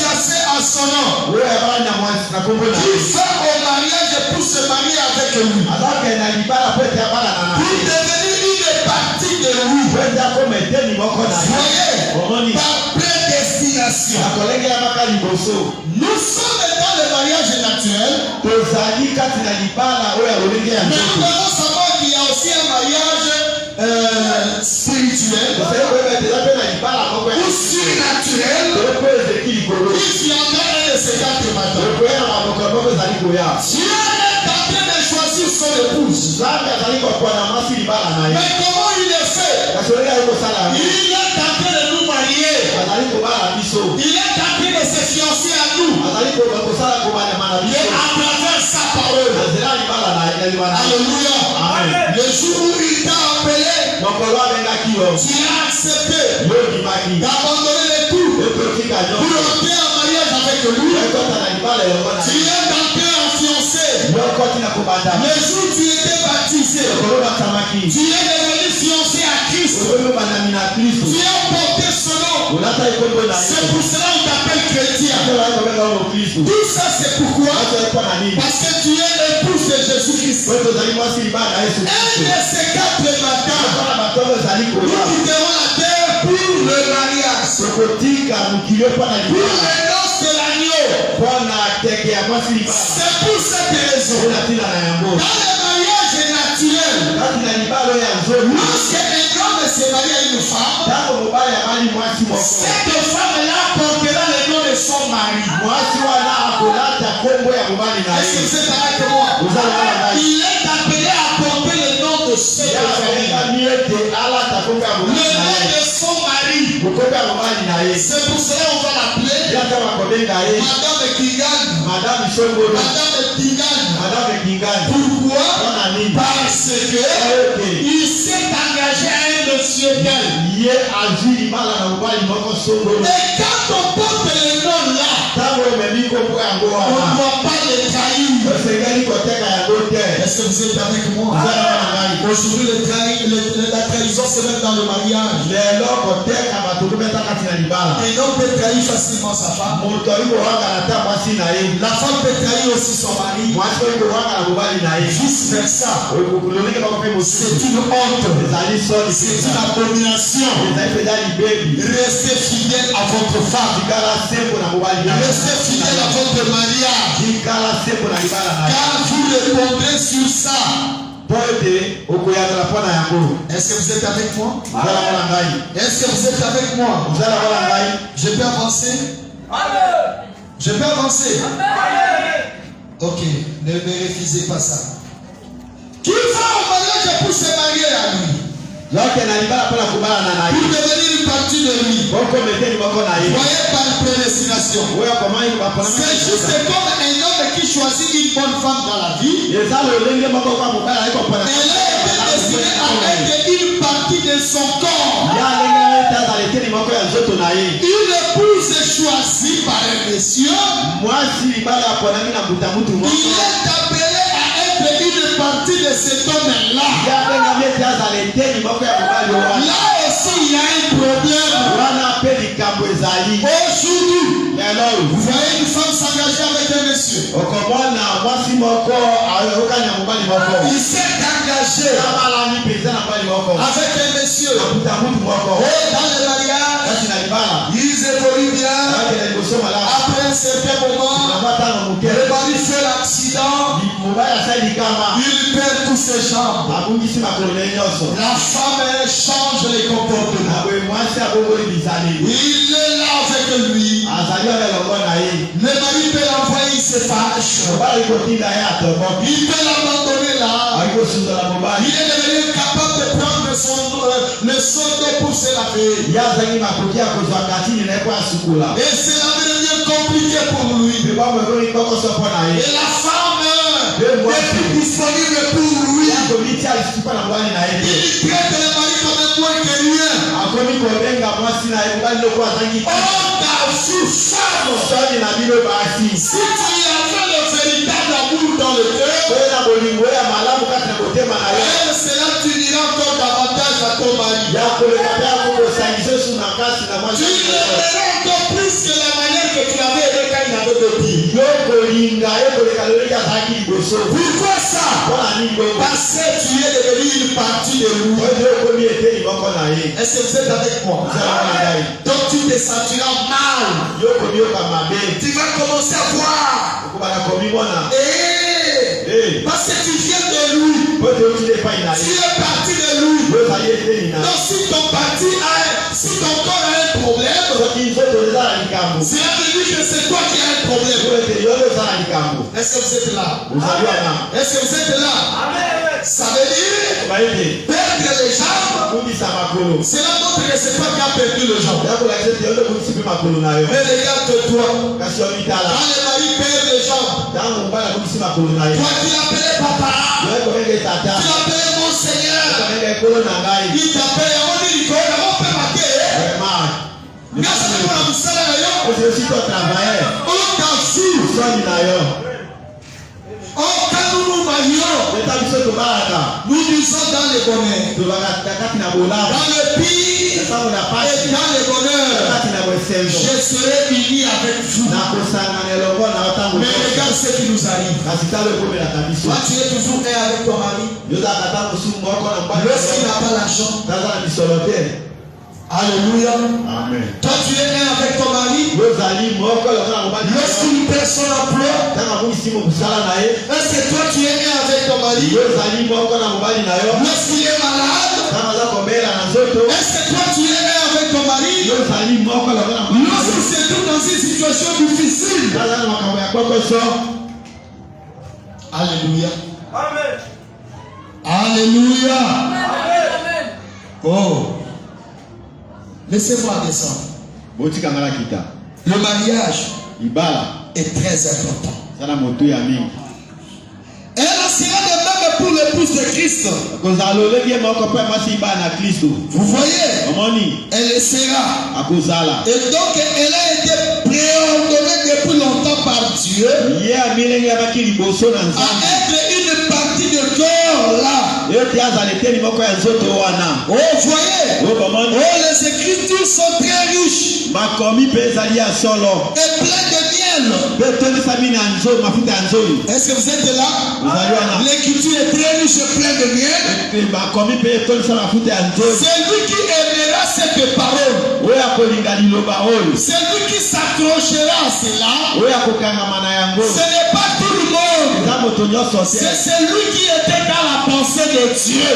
placé à son nom. Qui va au mariage pour se marier avec lui. Pour devenir une partie de lui. Voyez, par prédestination. Nous sommes dans le mariage naturel. Mais nous devons savoir qu'il y a aussi un mariage spirituel ou surnaturel. Il viendra un de ces quatre matins. Dieu est en train de choisir son épouse. Mais comment il le fait? Il est en train de nous marier. Il est en train de se fiancer à nous. Et à travers sa parole. Alléluia. Le jour où il t'a appelé, tu as accepté d'abandonner le tout pour entrer en mariage avec lui. Tu es entré en fiancé. Le jour où tu étais baptisé, tu es devenu fiancé à Christ. Tu as porté son nom. C'est pour cela qu'on t'appelle chrétien. Tout ça c'est pourquoi? Parce que tu es l'épouse de Jésus-Christ. Un de ces quatre matins, nous quitterons la terre pour le mariage. Pour les noces de l'agneau. C'est pour cette raison. Dans le mariage naturel, lorsque un homme se marie à une femme, cette femme-là portera le nom de son mari. Est-ce que c'est avec moi? Il est appelé à porter le nom de cette femme. Le nom de son mari. C'est pour cela qu'on va l'appeler Madame Kingan. Pourquoi? Parce que il s'est engagé à un monsieur tel. Et quand on porte le nom là, on ne doit pas le trahir. Est-ce que vous êtes avec moi? Aujourd'hui, la trahison se met dans le mariage. Un homme peut trahir facilement sa femme. La femme peut trahir aussi son mari. Vice versa. C'est une honte. C'est une abomination. Restez fidèle à votre femme. Restez fidèle à votre mariage. Car vous répondrez sur ça. Est-ce que vous êtes avec moi? Est-ce que vous êtes avec moi? Je peux avancer? Je peux avancer? Ok, ne me refusez pas ça. Qui va au mariage pour se marier à lui? Pour devenir une partie de lui. Voyez par prédestination. C'est juste comme un homme qui choisit une bonne femme dans la vie. Elle a été destinée à être une partie de son corps. Une épouse est choisie par un monsieur. Il est appelé à être une partie de cet homme-là. Là aussi, il y a un problème. Aujourd'hui, vous voyez une femme s'engager avec un monsieur. Il s'est engagé avec un monsieur. Et dans le mariage, ils évoluent bien. Après un certain moment, le mari fait l'accident. Il perd tous ses jambes. La femme change les comportements. Il est là avec lui. Le mari peut l'envoyer, il se fâche. Il peut l'abandonner là. Il est devenu capable de prendre le sonde pour se laver. Et cela devient compliqué pour lui. Et la femme est disponible pour lui. Il traite le mari comme un moins que rien. Si tu y avais le véritable amour dans le cœur, cela t'unira encore davantage à ton mari. Tu l'aimeras encore plus que la manière que tu l'avais aimé quand il avait de pied. Pourquoi ça? Parce que tu es devenu une partie de lui. Est-ce que vous êtes avec moi? Donc tu te sentiras mal. Tu vas commencer à voir. Parce que tu viens de lui. Tu es parti de lui. Donc si ton corps a un problème, cela veut dire que c'est toi qui as un problème. Est-ce que vous êtes là? Est-ce que vous êtes là? Ça veut dire perdre les jambes. Cela montre que c'est toi qui as perdu les jambes. Mais regarde-toi. Quand le mari perd les jambes, toi qui l'appelais papa, tu l'appelais mon Seigneur, il t'appelle, on dit on peut marquer. Grâce à Dieu, nous disons dans le bonheur, dans le pire et dans le bonheur, je serai uni avec vous. Mais regarde ce qui nous arrive. Toi, tu es toujours un avec ton mari. Lorsqu'il n'a pas l'argent, alléluia. Amen. Toi, tu es un avec ton mari. Lorsqu'une personne emploie, est-ce que toi, tu es un avec ton mari? Lorsqu'il est malade, est-ce que toi, tu es un avec ton mari? Lorsqu'il se trouve dans une situation difficile. Alléluia. Amen. Alléluia. Amen. Oh. Laissez-moi descendre. Le mariage est très important. Et là, sera de même pour l'épouse de Christ. Vous voyez, elle sera. Et donc, elle a été préordonnée depuis longtemps par Dieu à être une partie de cœur Oh, voyez. Oh, les Écritures sont très riches. Et plein de miel. Est-ce que vous êtes là? L'écriture est très riche et plein de miel. C'est lui qui aimera cette parole. C'est lui qui s'accrochera à cela. Ce n'est pas tout le monde. C'est celui qui était dans la pensée de Dieu.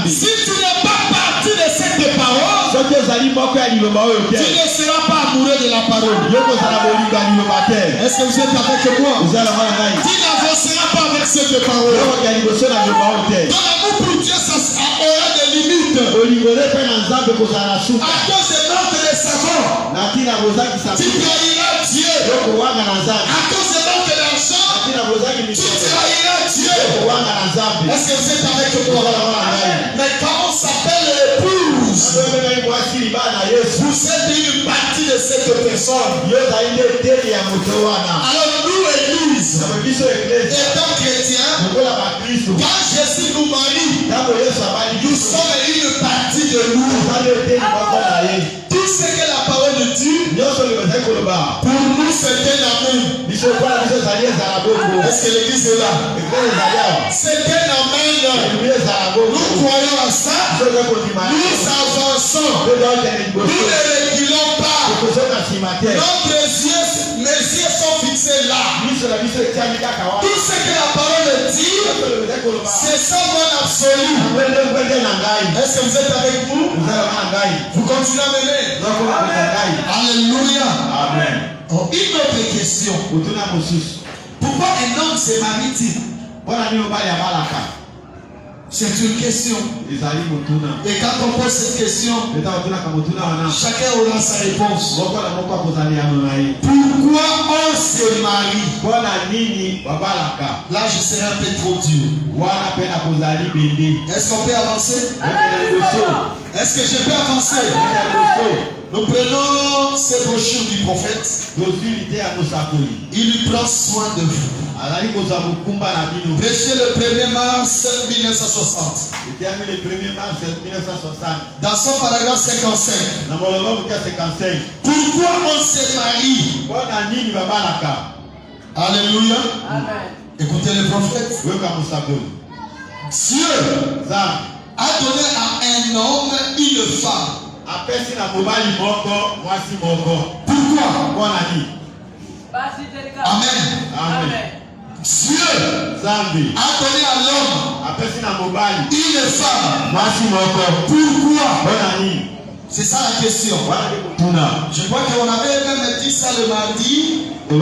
Si tu n'es pas parti de cette parole, tu ne seras pas amoureux de la parole. Est-ce que vous êtes avec moi? Tu n'avanceras pas avec cette parole. Ton amour pour Dieu, ça aura des limites. À cause de manque de savant, tu trahiras Dieu. À cause de manque d'argent, tu trahiras Dieu. Est-ce que vous êtes avec moi? Mais quand on s'appelle l'épouse, vous êtes une partie de cette personne. Alors nous, Église, étant chrétiens, quand Jésus nous marie, nous sommes une partie de nous. Tout ce que la parole dit, pour nous c'est un amen. Est-ce que l'église est là? C'est un amen. Nous croyons à ça. Nous avançons. Nous ne reculons pas. Nos yeux sont fixés là. Tout ce que la parole dit, c'est ça mon absolu. Est-ce que vous êtes avec nous? Vous continuez à mener. Alléluia. Amen. Oh, une autre question. Pourquoi un homme se marie-t-il? C'est une question. Et quand on pose cette question, chacun aura sa réponse. Pourquoi on se marie? Là, je serai un peu trop dur. Est-ce qu'on peut avancer? Est-ce que je peux avancer? Nous prenons ces brochures du prophète. Il lui prend soin de vous. Prêchez le 1er mars 1960. Dans son paragraphe 55. Pourquoi on se marie? Alléluia. Amen. Écoutez le prophète. Dieu a donné à un homme une femme. Pourquoi? Amen. Dieu a donné à l'homme une femme. Pourquoi? C'est ça la question. Je crois qu'on avait même dit ça le mardi. Vous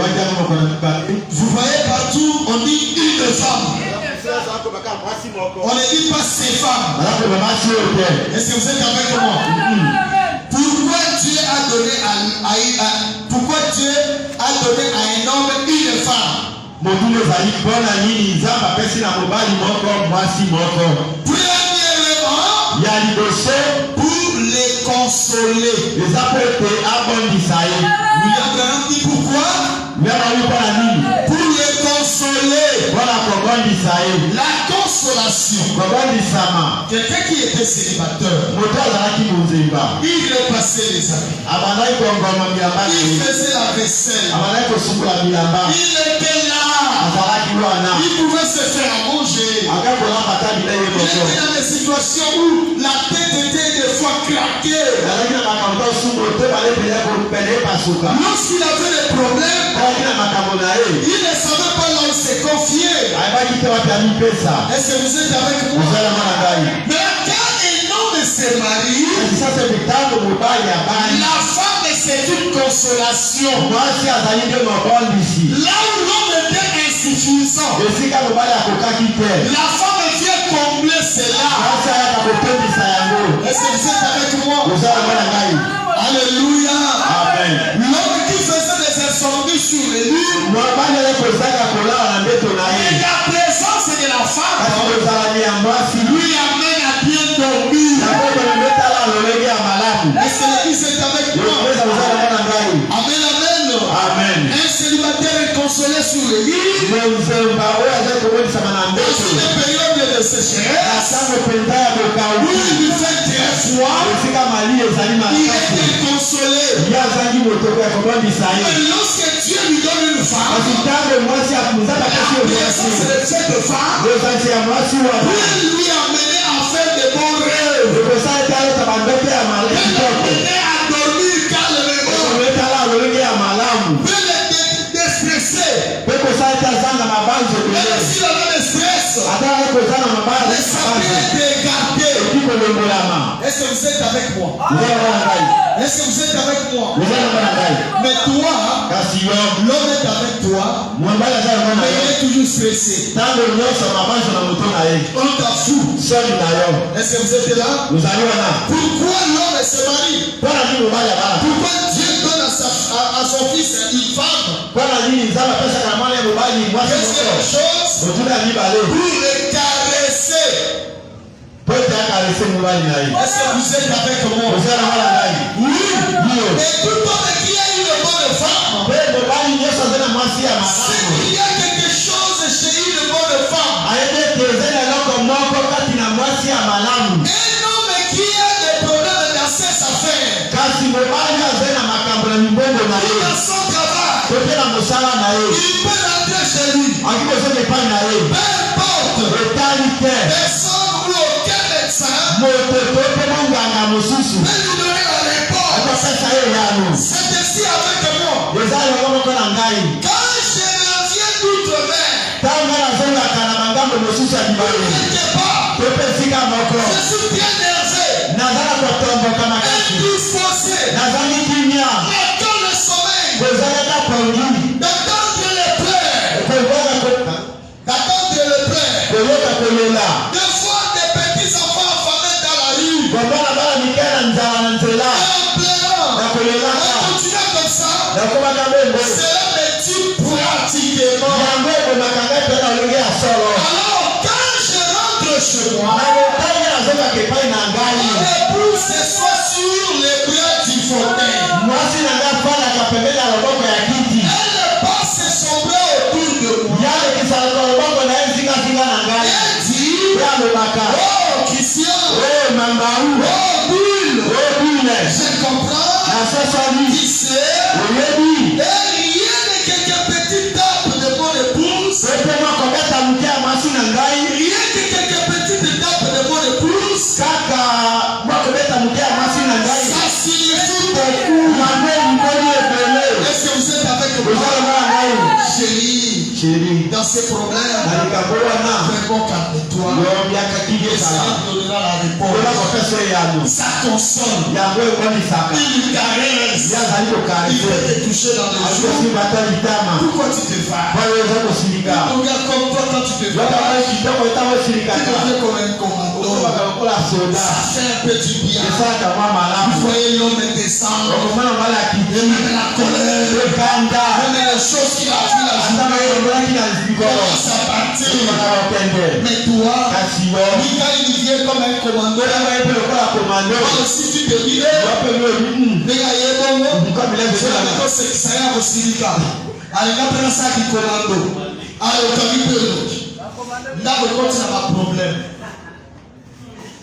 voyez partout, on dit une femme. On ne dit pas ces femmes. Est-ce que vous êtes avec moi? Pourquoi Dieu a donné à un homme une femme? Premièrement, pour les consoler. William Branham dit pourquoi? Pour les consoler. La consolation. Quelqu'un qui était célibataire, il repassait les habits. Il faisait la vaisselle. Il était là. Il pouvait se faire à manger. Il était dans des situations où la tête était des fois craquée. Lorsqu'il avait des problèmes, il ne savait pas là où se confier. Est-ce que vous êtes avec moi? Mais quand un homme se marie, la femme c'est une consolation. Là où l'homme était insuffisant, la femme vient combler cela. Est-ce que vous êtes avec moi? Alléluia. L'homme qui faisait des incendies sur les murs, et la présence de la femme lui amène à bien dormir. Est-ce que l'église est avec moi? Amen, amen. Un célibataire est consolé sur le lit. Dans une période de sécheresse, où il fait très froid, il est déconsolé. Mais lorsque Dieu lui donne une femme, cette femme peut lui amener à faire de bons rêves, peut l'amener à dormir calmement, peut le déstresser. Même s'il a le stress, ça peut être écarté. Est-ce que vous êtes avec moi? Est-ce que vous êtes avec moi? Mais toi, l'homme est avec toi, mais il est toujours stressé. On t'a fou. Est-ce que vous êtes là? Pourquoi l'homme se marie? Pourquoi Dieu donne à son fils une femme? Qu'est-ce que les choses? Pour le caresser. Est-ce que vous êtes avec moi? Oui. Et tout homme qui a eu une bonne femme, s'il y a quelque chose chez une bonne femme, un homme qui a des problèmes dans ses affaires, dans son travail, il peut rentrer chez lui. Peu importe, personne ou aucun médecin peut lui donner la réponse. C'est ici avec moi. Quand je reviens d'outre-mer, quelque part, je suis bien nerveux, indisposé, j'attends le sommeil, d'attendre les pleurs, de voir des petits enfants affamés dans la rue, en pleurant, et continuer comme ça, cela me tue pratiquement. Alors quand je rentre chez moi, mon épouse s'assoit sur les bras du fauteuil. Elle passe son bras autour de moi. Elle dit, oh Christian, oh Bulle, je comprends, tu sais, et rien de quelques petites tapes de mon épouse, rien que quelques petites tapes de mon épouse, ça signifie beaucoup. Est-ce que vous êtes avec moi? Chérie, dans ces problèmes, vraiment calme-toi. Le Seigneur donnera la réponse. Ça console. Il caresse. Il peut te toucher dans les jours. Pourquoi tu te fâches? Regarde comme toi quand tu te fâches, tu deviens comme un commando. Ça fait un peu du bien. Vous voyez l'homme descendre. Même la colère. Même les choses qu'il a vu la journée. Commence à partir. Mais toi, quand il vient comme un commando, si tu te dis,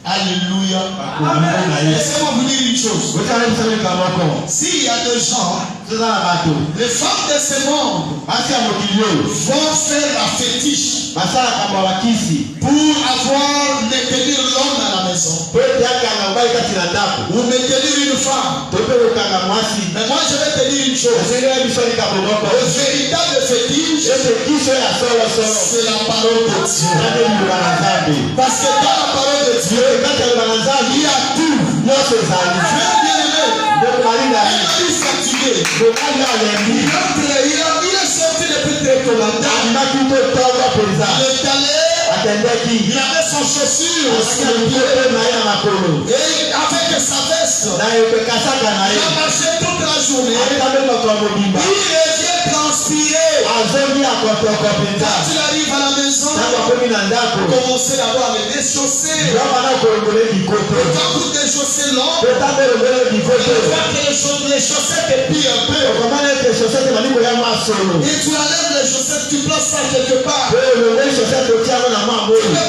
alléluia. Laissez-moi vous dire une chose. S'il y a des gens, les femmes de ce monde vont faire la fétiche pour avoir maintenir l'homme à la maison ou maintenir une femme. Mais moi je vais te dire une chose. Le véritable fétiche, c'est la parole de Dieu. Parce que dans la parole de Dieu, il y a tout. Il est fatigué. Il est sorti depuis très longtemps. Il avait son chaussure sur le pied. Et avec sa veste, il a marché toute la journée. Il revient transpiré. Quand il arrive à la maison, commencez d'abord à le déchausser. Quand vous déchaussez l'homme, il voit que les chaussettes pillent un peu. Et tu enlèves les chaussettes, tu places ça quelque part. Tu peux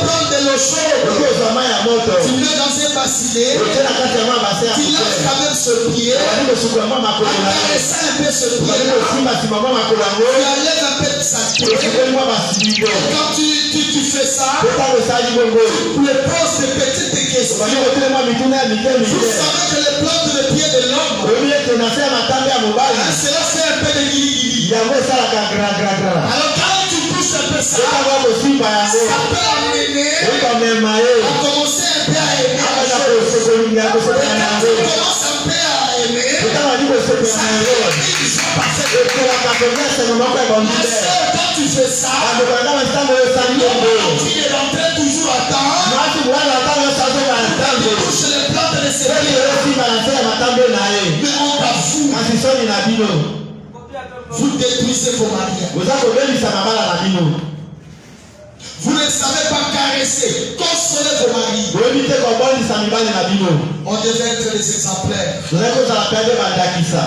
prendre de l'eau chaude. Tu mets dans un bassinet. Tu lâches quand même ce pied. Caresse un peu ce pied. Tu enlèves un peu de sa pied. Quand tu fais ça, tu poses des petites questions. Vous savez que les plantes de pied de l'homme, cela fait un peu de guili. Alors quand tu touches un peu ça, ça peut amener à commencer un peu à aimer. Et quand tu commences un peu à aimer, ça quand tu fais ça, tu es rentré toujours à temps. Tu touches les plantes de ses pieds. Mais on t'avoue, vous détruisez vos mariages. Vous ne savez pas caresser, consoler vos maris. On devait être des exemplaires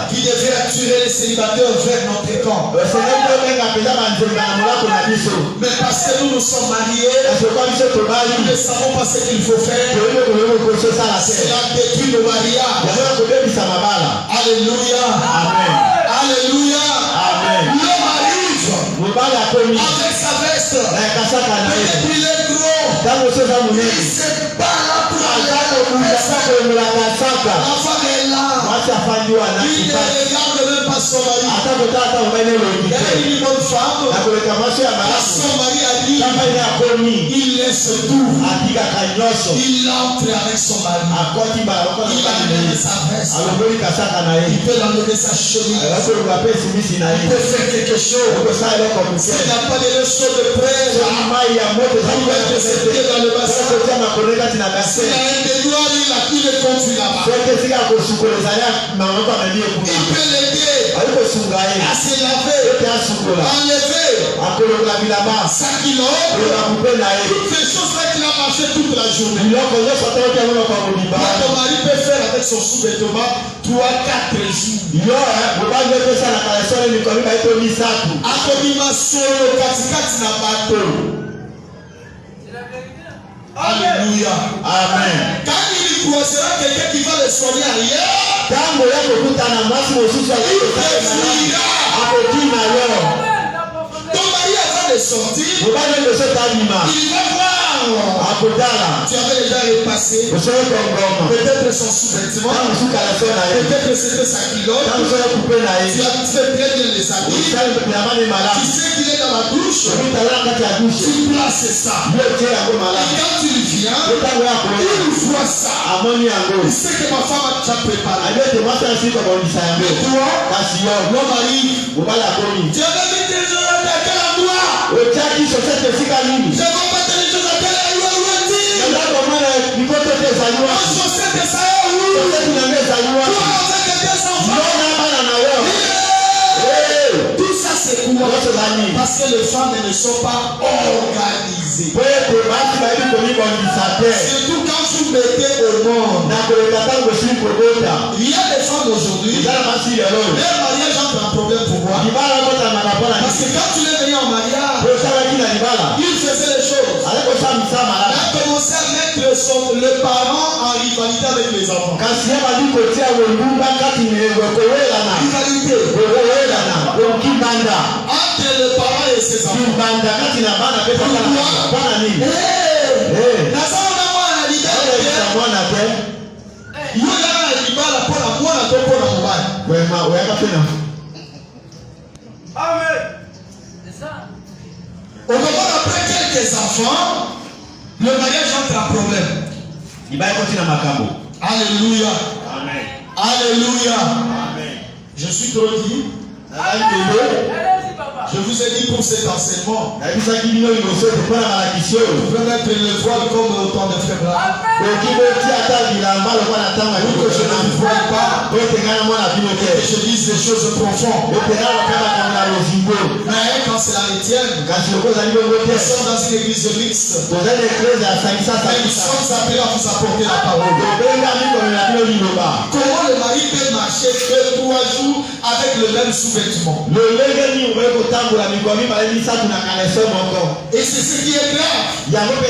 qui devaient attirer les célibataires vers notre camp. Mais parce que nous sommes mariés, nous ne savons pas ce qu'il faut faire. Cela détruit nos mariages. Alléluia. Amen. Alléluia. Amen. L'homme arrive avec sa veste. Peut-être il est gros. Il se bat là pour aller. La femme est là. Il ne regarde même pas son mari. Il y a une bonne femme. Son mari a dit, il laisse tout. Il entre avec son mari. Il va enlever sa veste. Il peut enlever sa chemise. Il peut faire quelque chose. S'il n'a pas de leçon de prière, il va être jeté dans le bassin. S'il a un dénoir, il le conduit là-bas. Il peut l'aider à se laver, enlever sa culotte, toutes ces choses-là qu'il a marché toute la journée. Ton mari peut faire avec son sous-vêtement 3-4 jours. Akomima solo katikati na bato. Alléluia. Amen. Quand il croisera quelqu'un qui va le soigner ailleurs, il ton mari avant de sortir, il va voir. Tu avais déjà repassé peut-être son sous-vêtement, peut-être c'était sa culotte. Tu as fait très bien les habits. Tu sais qu'il est dans la douche. Tu places ça. Et quand tu viens, il voit ça. Il sait que ma femme a déjà préparé. Mais toi, l'homme arrive. Tu avais mis tes choses à quel endroit? Je ne vais pas te les choses à quel endroit. Tout ça c'est quoi? Parce que les femmes ne sont pas organisées. Surtout quand vous mettez au monde. Il y a des femmes aujourd'hui, leur mariage entre un problème pour moi. Parce que quand tu es venu en mariage, il faisait les choses. Il a commencé à mettre le parent en rivalité avec les enfants. Rivalité. Entre le parent et ses enfants. Amen. C'est ça. Au moment après quelques enfants, le mariage entre en problème. Alléluia. Amen. Alléluia. Amen. Je suis trop dit. Je vous ai dit pour cet enseignement. Vous pouvez mettre le voile comme autant de frères là. Pour que je ne voie pas. Que je dise des choses profondes. Mais quand c'est la tienne, nous sommes dans une église mixte. Mais nous sommes appelés à vous apporter la parole. Comment le mari peut marcher 2-3 jours avec le même sous-vêtement. Et Et c'est ce qui est grave. il y a même Et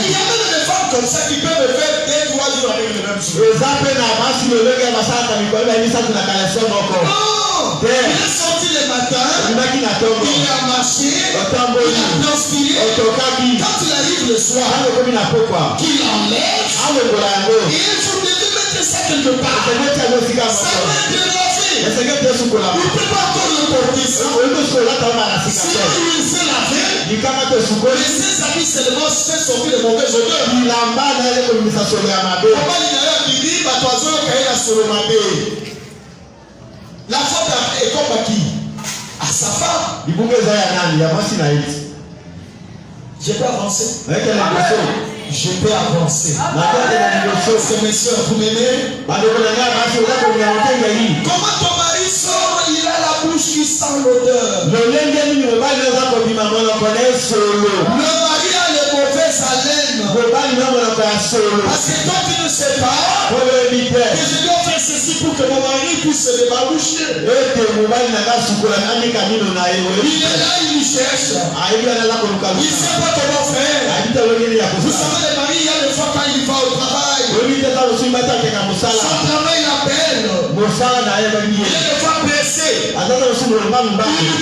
il y a même des femmes comme ça qui peuvent faire 2-3 jours avec le même sous-vêtement. Non! Il est sorti le matin, il a marché, il a transpiré. Quand il arrive le soir, qu'il enlève, et vous devez mettre ça quelque part. Ça va être lavé. Il ne peut pas encore le porter ça. Sinon, il s'est lavé, mais ses habits seulement fait sortir de mauvaises odeurs. La faute est comme à qui? À sa femme. Je peux avancer. Je peux avancer. C'est mes soeurs, vous m'aimez? Comment ton mari sort, il a la bouche qui sent l'odeur. Le mari a les mauvaises haleines. Parce que toi tu ne sais pas que je dois faire ceci pour que mon mari puisse se débarboucher. Il est là, il cherche. Il ne sait pas comment faire. Vous savez, le mari, il y a des fois quand il va au travail, son travail l'appelle. Il est des fois blessé. Il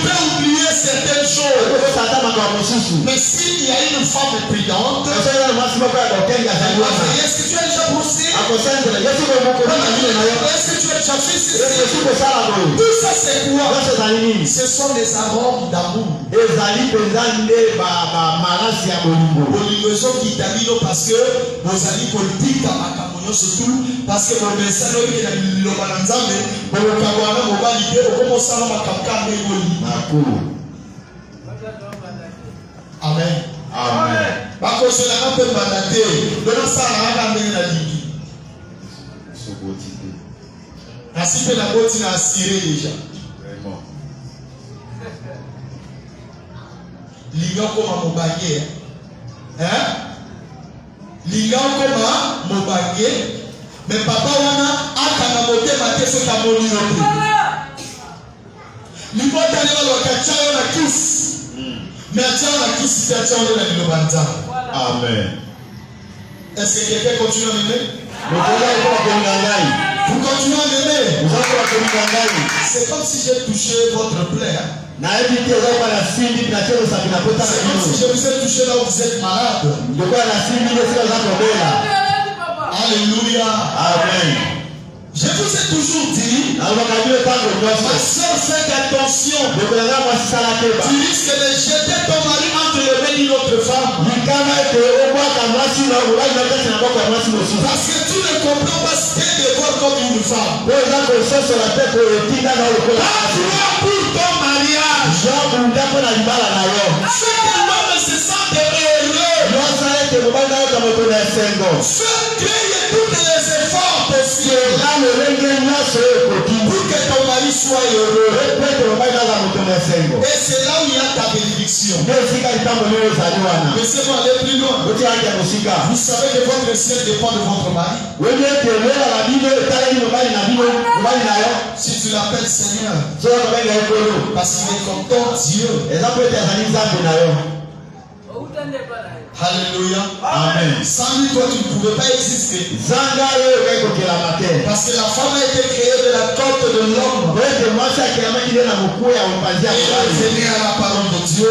peut oublier certaines choses. Mais s'il y a une femme prudente, est-ce que tu as déjà brossé? Est-ce que tu as déjà fait ceci? Tout ça c'est quoi? Ce sont des arômes d'amour. Parce que vos amis politiques surtout parce que mon message est le balanzame pour le kawana mobalité au commençant à makamka ngoli. Amen. Amen. Parce que c'est la même mandaté. Donc ça n'a rien à la ligue. Ainsi que la botte n'a assuré déjà. Vraiment. Liga comme mon baguette. Hein? Liga comme mon baguette. Mais papa wana akana moté maté ce kamoni yote. Libota ne va lo kachao na kiss. Mais achao na kiss c'est achao na lilobanza. Amen. Est-ce que quelqu'un continue à m'aimer? Vous continuez à m'aimer? C'est comme si j'ai touché votre plaie. C'est comme si je vous ai touché là où vous êtes malade. Alléluia. Amen. Je vous ai toujours dit, ma soeur, faites attention. Tu risques de jeter ton mari entre les mains d'une autre femme. Parce que tu ne comprends pas ce qu'est de voir comme une femme. Pas pour ton mariage. C'est que l'homme se sente heureux. Fais créer tous les efforts possibles pour que ton mari soit heureux. Et c'est là où il y a ta bénédiction. Laissez-moi aller plus loin. Vous savez que votre ciel dépend de votre mari. Si tu l'appelles Seigneur, parce qu'il est comme ton Dieu. Alléluia. Amen. Sans lui, toi, tu ne pouvais pas exister. Parce que la femme a été créée de la côte de l'homme. Et elle venait à la parole de Dieu.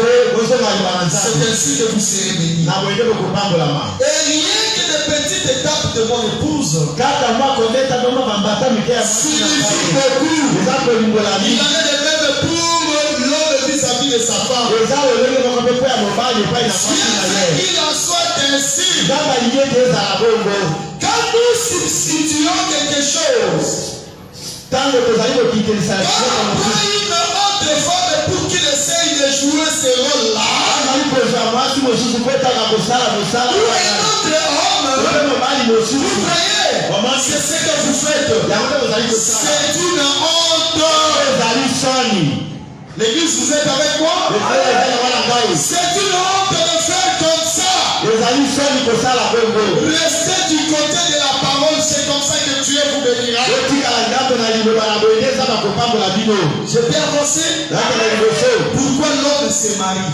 C'est ainsi que vous serez bénis. Et rien que des petites étapes de mon épouse. Signifie beaucoup. Il en est de même pour l'homme vis-à-vis de sa femme. Il en soit ainsi. Quand nous substituons quelque chose, quand on prend une autre femme pour qu'il essaye de jouer ce rôle-là, ou un autre homme, vous voyez, c'est ce que vous faites. C'est une honte. L'église, vous êtes avec moi? C'est une honte de faire comme ça. Restez du côté de la parole, c'est comme ça que Dieu vous bénira. Je peux avancer. Pourquoi l'homme se marie?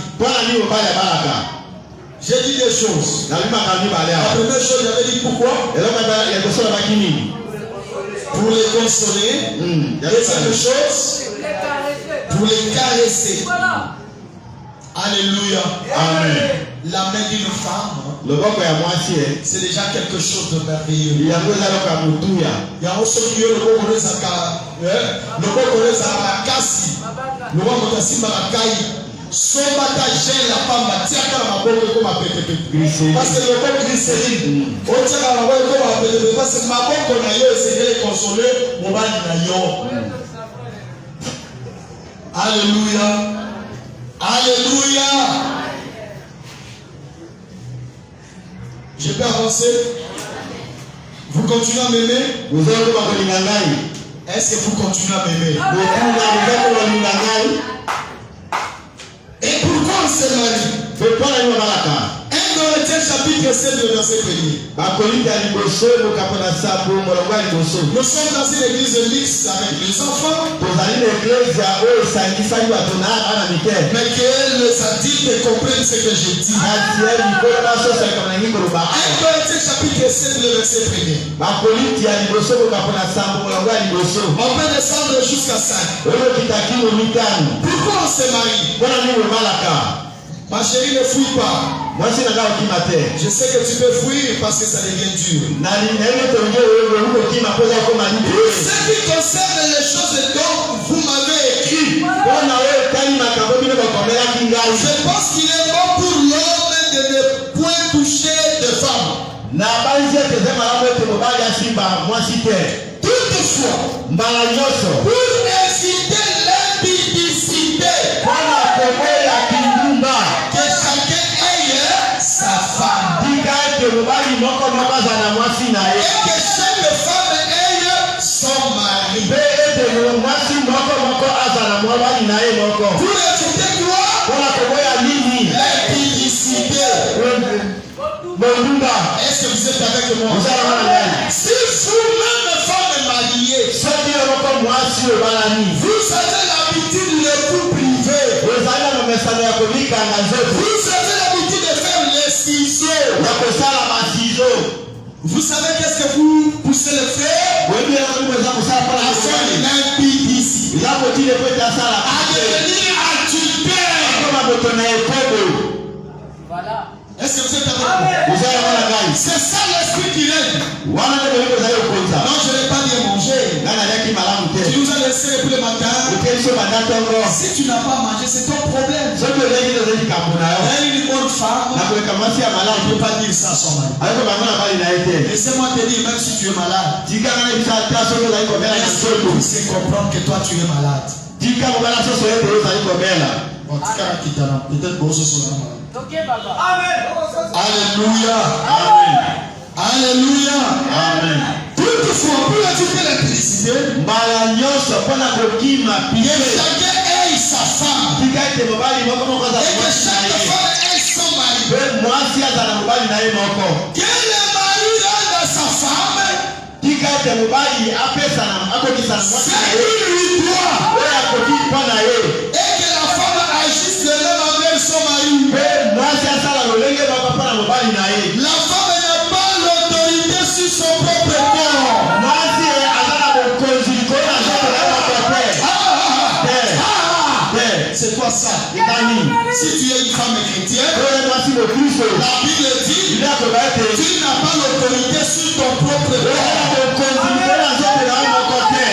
J'ai dit des choses. La première chose, j'avais dit pourquoi? Pour les consoler. Deuxième chose, pour les caresser. Alléluia. Amen. La main d'une femme, c'est déjà quelque chose de merveilleux. Il y a un seul qui est le bon Somba la pamba tiaka na maboko ko mapepepe parce que le corps glycérine o tiaka na maboko ko mapepepe parce que maboko na yo essayer consoler mobali na yo. Alléluia. Alléluia. Je peux avancer? Vous continuez à m'aimer? Vous allez pas. Est-ce que vous continuez à m'aimer? Et pourquoi on se marie? 1 Corinthiens chapitre 7 verset 1. Nous sommes dans une église mixte avec les enfants. Mais que les adultes comprennent ce que je dis. 1 Corinthiens chapitre 7 verset 1. On peut descendre jusqu'à 5. Pourquoi on se marie? Ma chérie, ne fuis pas. Je sais que tu peux fuir parce que ça devient dur. Pour ce qui concerne les choses dont vous m'avez écrit, je pense qu'il est bon pour l'homme de ne point toucher de femme. Toutefois, pour éviter l'impudicité, que chacun ait sa femme. Et que chaque femme ait son mari. Pour éviter quoi? L'impudicité. Est-ce que vous êtes avec moi? Si vous-même femme mariée, vous avez l'habitude de vous priver. Vous avez l'habitude de faire les ciseaux. Vous savez qu'est-ce que vous poussez le faire? À faire l'impudicité. À devenir adultère. Voilà. Est-ce que vous êtes avec moi? C'est ça l'esprit qui règne. Non, je n'ai pas bien mangé. Tu nous as laissé depuis le matin. Si tu n'as pas mangé, c'est ton problème. Une bonne femme ne peut pas dire ça à son mari. Laissez-moi te dire, même si tu es malade, c'est comprendre que toi tu es malade. Peut-être bon, ce sera malade. Amen. Alléluia. Amen. Alléluia. Amen. Toutefois, pour éviter l'impudicité, que chacun ait sa femme. Et que chaque femme ait son mari. Que le mari rende à sa femme ce qu'il lui doit. Et que la femme agisse de même avec son mari. La femme n'a pas l'autorité sur son propre corps. C'est quoi ça? Si tu es une femme chrétienne, la Bible dit tu n'as pas l'autorité sur ton propre corps.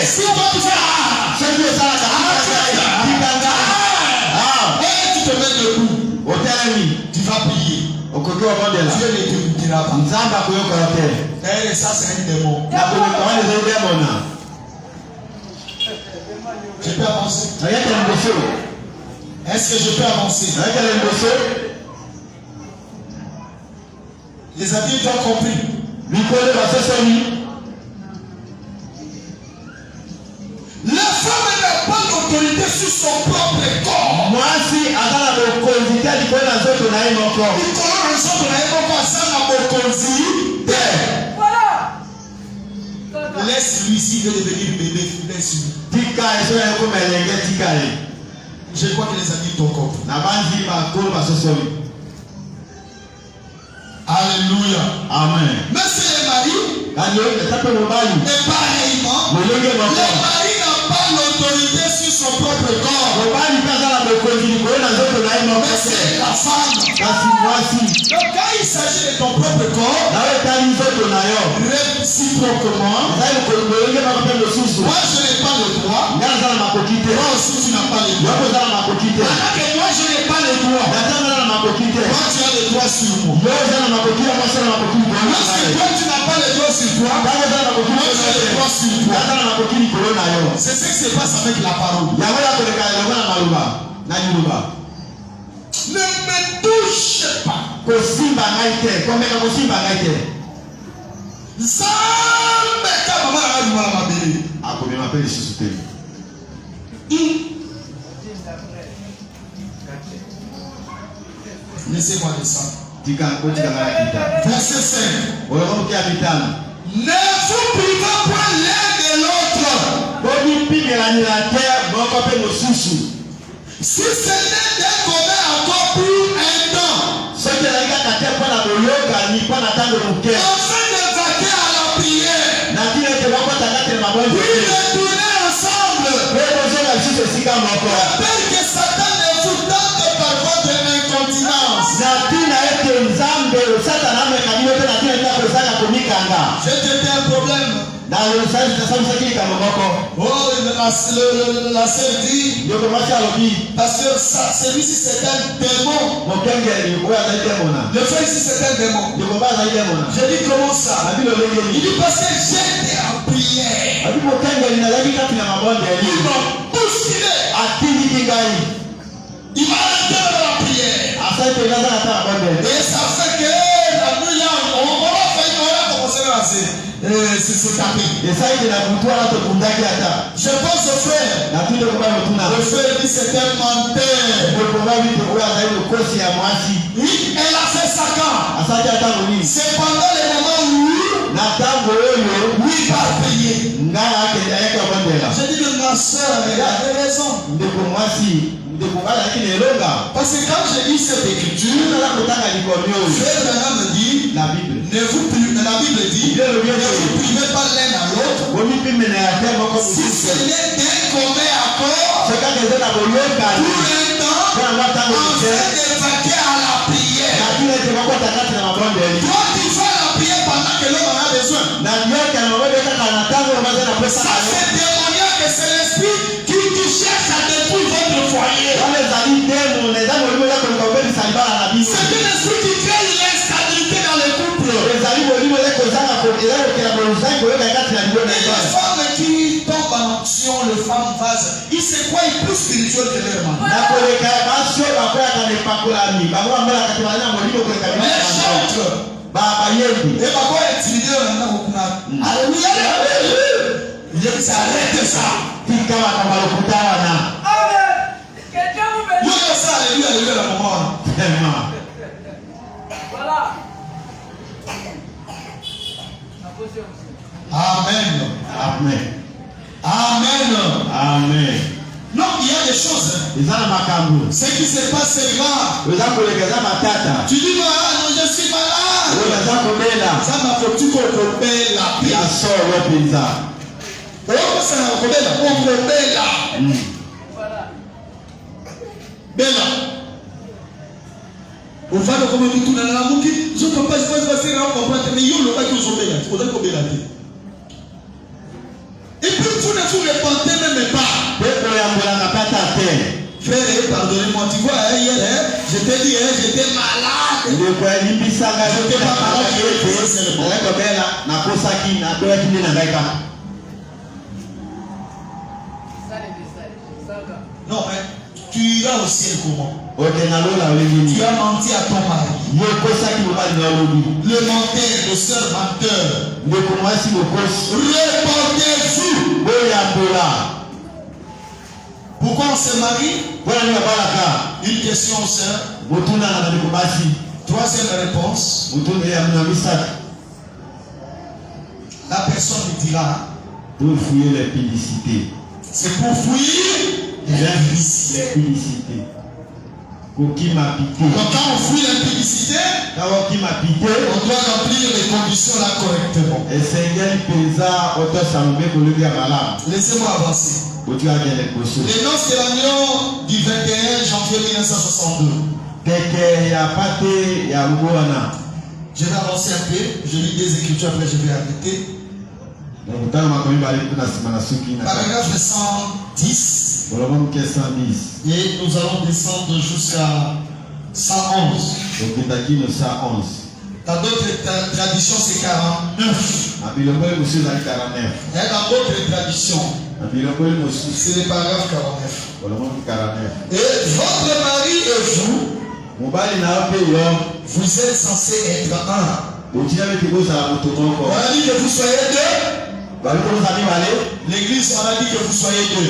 Si toi tu et tu te mets debout, tu vas prier. Dieu ne t'écoutera pas. Et ça c'est un démon. Je peux avancer? Est-ce que je peux avancer? Les adultes ont compris. La femme n'a pas l'autorité sur son propre corps. Laisse-lui s'il veut devenir bébé, laisse-lui. Je crois que les amis t'ont compris. Alléluia. Amen. Mais c'est les maris. Et pareillement, le mari n'a pas l'autorité sur son propre corps. Mais c'est la femme. Donc quand il s'agit de ton propre corps, réciproquement, moi je n'ai pas le droit. Toi aussi tu n'as pas le droit. Alors que moi je n'ai pas le droit. Toi tu as le droit sur moi. Lorsque toi tu n'as pas le droit sur toi, moi j'ai le droit sur toi. C'est ce qui se passe avec la parole. Ne me touche pas. Zambe kama mara ngani mara mabele. Laissez-moi descendre. Verset 5. Ne vous privez pas l'un de l'autre. Si ce n'est d'un commun encore pour un temps. Afin de vaquer à la prière. Puis retourner ensemble. Rappelle que Satan ne vous tente par votre incontinence. J'ai traité un problème. Oh, la sœur dit, parce que celui-ci c'est un démon. Le frère ici c'est un démon. Je dis comment ça? Il dit parce que j'étais en prière. Ils m'ont bousculé. Il m'a arrêté dans la prière. Et ça fait que la nuit là, on va commencer à se taper. Je pense au frère. Le frère dit c'est un menteur. Oui, elle a fait ça quand? C'est pendant les moments où il va payer. Je dis que ma soeur, elle avait raison. Parce que quand j'ai lu cette écriture, frère Branham me dit, la Bible dit, ne vous privez pas l'un à l'autre. Si ce n'est d'un commun accord, pour un temps, afin de vaquer à la prière. Toi, tu fais la prière pendant que l'homme en a besoin. Ça, c'est démoniaque, c'est l'esprit qui cherche à détruire votre foyer. C'est un esprit qui crée l'instabilité dans le couple. Les femmes qui tombent en action, les femmes vases, ils se croient plus spirituels que leur mari. Les chantres. Et pourquoi intimider Alléluia. Il dit c'est arrêtez ça. Amen. Yo ça alléluia la maman. Voilà. Amen. Amen. Amen. Amen. Non, il y a des choses. Ce qui se passe c'est grave. Tu dis non, je suis malade. Ça m'a fait tout qu'on appelle la paix. Bella. Au fait, comme tout dans la mouki, je ne peux pas se passer là, on comprend, mais il y a le bac qui sont bella. Il faudrait qu'on bella. Et puis, vous ne vous répandez même pas. Frère, pardonnez-moi, tu vois, hier, je t'ai dit, j'étais malade. Je n'étais pas malade. Non, mais tu iras au ciel comment? Tu as menti à ton mari. Le menteur, le seul menteur. Répondez-vous. Pourquoi on se marie? Une question, sœur. Troisième réponse. La personne lui dira, Pour fuir les publicités. C'est pour fuir l'impudicité. Qui m'a piqué. Donc quand on fuit l'impudicité, Qui m'a piqué. on doit remplir les conditions là correctement. Et Seigneur Pesa, auteur Salomé, pour le dire malade. Laissez-moi avancer. Pour dire les choses. Les noces de l'agneau du 21 janvier 1962. Je vais avancer un peu, je lis des écritures, après je vais arrêter. Paragraphe 110. Et nous allons descendre jusqu'à 111. Dans d'autres traditions, c'est 49. Et dans d'autres traditions, c'est le paragraphe 49. Et votre mari et vous êtes censés être un. On a dit que vous soyez deux. L'église, on a dit que vous soyez deux.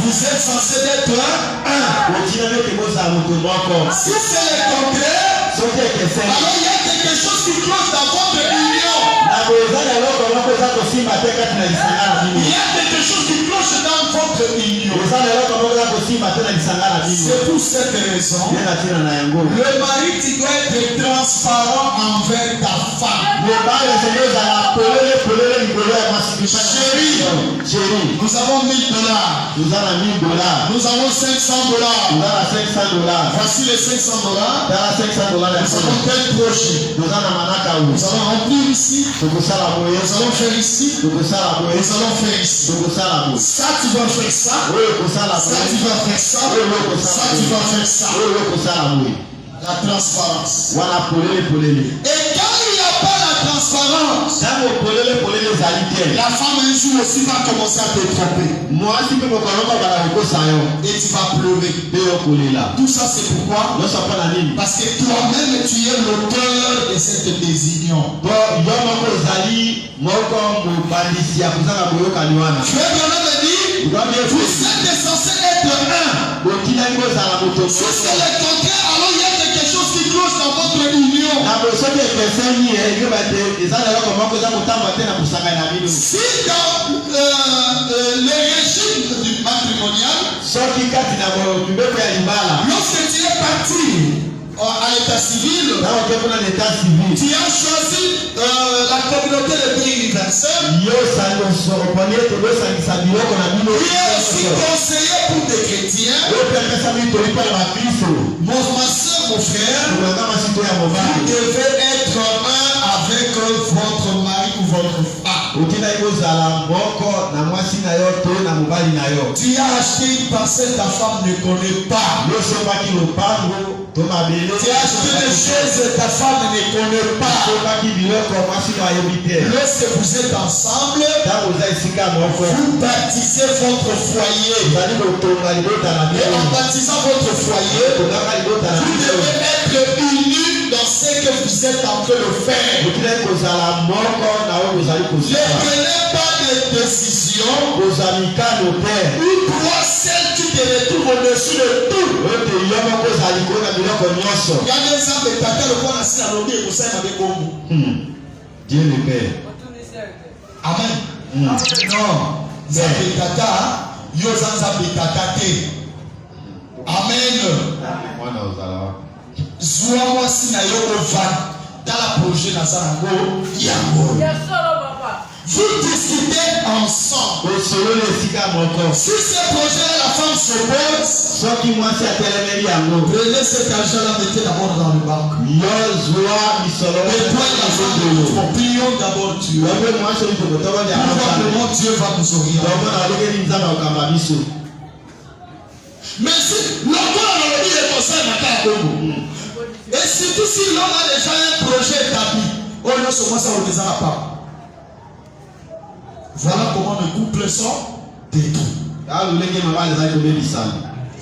Vous êtes censés être un. Si c'est le contraire, alors il y a quelque chose qui cloche dans votre union. Il y a quelque chose qui cloche dans votre union. C'est pour cette raison, le mari, tu dois être transparent envers ta femme. Chérie, nous avons $1000. Nous avons $500. Voici les $500. Nous avons tel projet. Nous allons remplir ici. Nous allons faire ici. Nous allons faire ici. Ça, tu vas faire ça. Ça, tu vas faire ça. Ça, tu vas faire ça. La transparence. Et quand il n'y a pas la transparence, la femme un jour aussi va commencer à te tromper. Et tu vas pleurer. Tout ça c'est pourquoi? Parce que toi-même tu es l'auteur de cette désunion. Frère Branham dit, vous êtes censé être un. Si c'est le contraire, alors il y a quelque chose qui cloche dans votre union. Si dans le régime du matrimonial, lorsque tu es parti à l'état civil, tu as choisi la communauté de vie universelle. Il est aussi conseillé pour des chrétiens. Ma soeur, mon frère, vous devez être un avec votre mari ou votre femme. Tu as acheté une parcelle, ta femme ne connaît pas. Tu as acheté des choses, ta femme ne connaît pas. Lorsque vous êtes ensemble, vous baptisez votre foyer. Et en baptisant votre foyer, vous devez être unis dans ce que vous êtes en train de faire. Ne prenez pas de décision où toi seul tu te retrouves au-dessus de tout. Il y a des hommes de tata le point assis à l'objet et vous savez avec vous. Dieu le Père. Amen. Non. Zabe tata, yo zanzabe tata te. Amen. Zwa mwasi na yo ovan. Dans la projet na zango yango. Vous discutez ensemble. Si ce projet la femme s'oppose, prenez cet argent-là, mettez d'abord dans le banque. Et toi la femme, prions d'abord Dieu. Comment Dieu va nous orienter. Mais si l'homme est conseil et surtout si l'homme a déjà un projet établi, on ne se voit ça au désert pas. Voilà comment le couple sont détruits.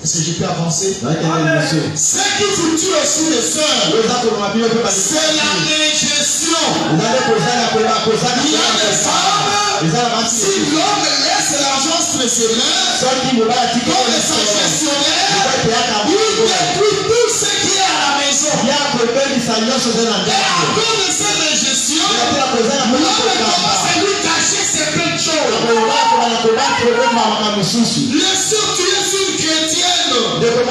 Est-ce que je peux avancer? Ce qui vous tue aussi les soeurs, c'est la ingestion. Il y a des femmes, si l'homme laisse l'argent entre ses mains, comme les gestionnaires, il détruit tout ce qui est à la maison. Et à cause de cette gestion, l'homme commence à lui cacher ses Le sûr tu es une chrétienne. Tu ne peux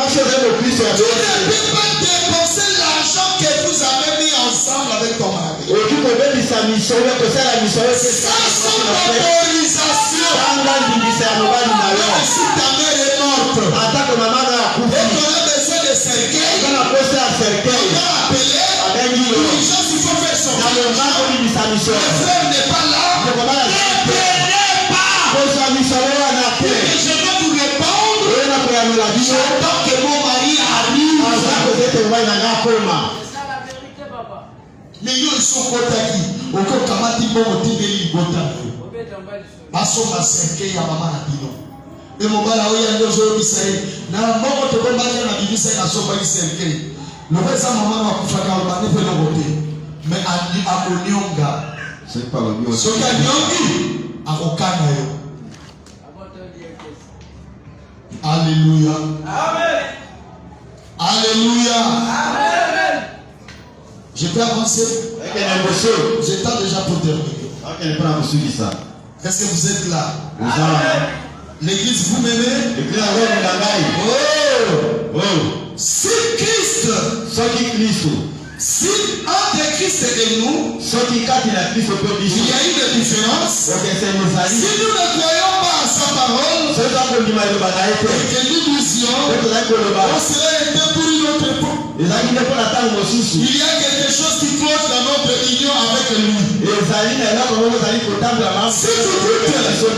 pas dépenser l'argent que vous avez mis ensemble avec ton mari. Sans son autorisation. Si ta mère est morte. Et qu'on a besoin de cercueil. On va appeler. L'urgence, il faut faire son le frère n'est pas là. Ne prenez pas. Et je vais vous répondre. J'attends que mon mari arrive. C'est ça la vérité, papa. Mais ils sont contactés. Au cas où ils vont ils baso cercueil ya maman na bino. Et mon bala oya ndio zo bisaye. Na mbongo te ko mbaki na bibisa na so ba cercueil. Le pesa maman wa kufaka ba ne pe lobote. Mais andi akonionga. C'est pas le mieux. So ka nyongi akokana yo. Alléluia. Amen. Alléluia. Amen. Je peux avancer. J'ai temps déjà pour terminer. Est-ce que vous êtes là? L'église, vous m'aimez? Oh! Si Christ, si un de Christ est nous, il y a une différence. Si nous ne croyons pas à sa parole, et que nous disions, on serait aidé pour une autre époque. Il y a quelque chose qui cloche dans notre union avec lui. Si tu dis que les jours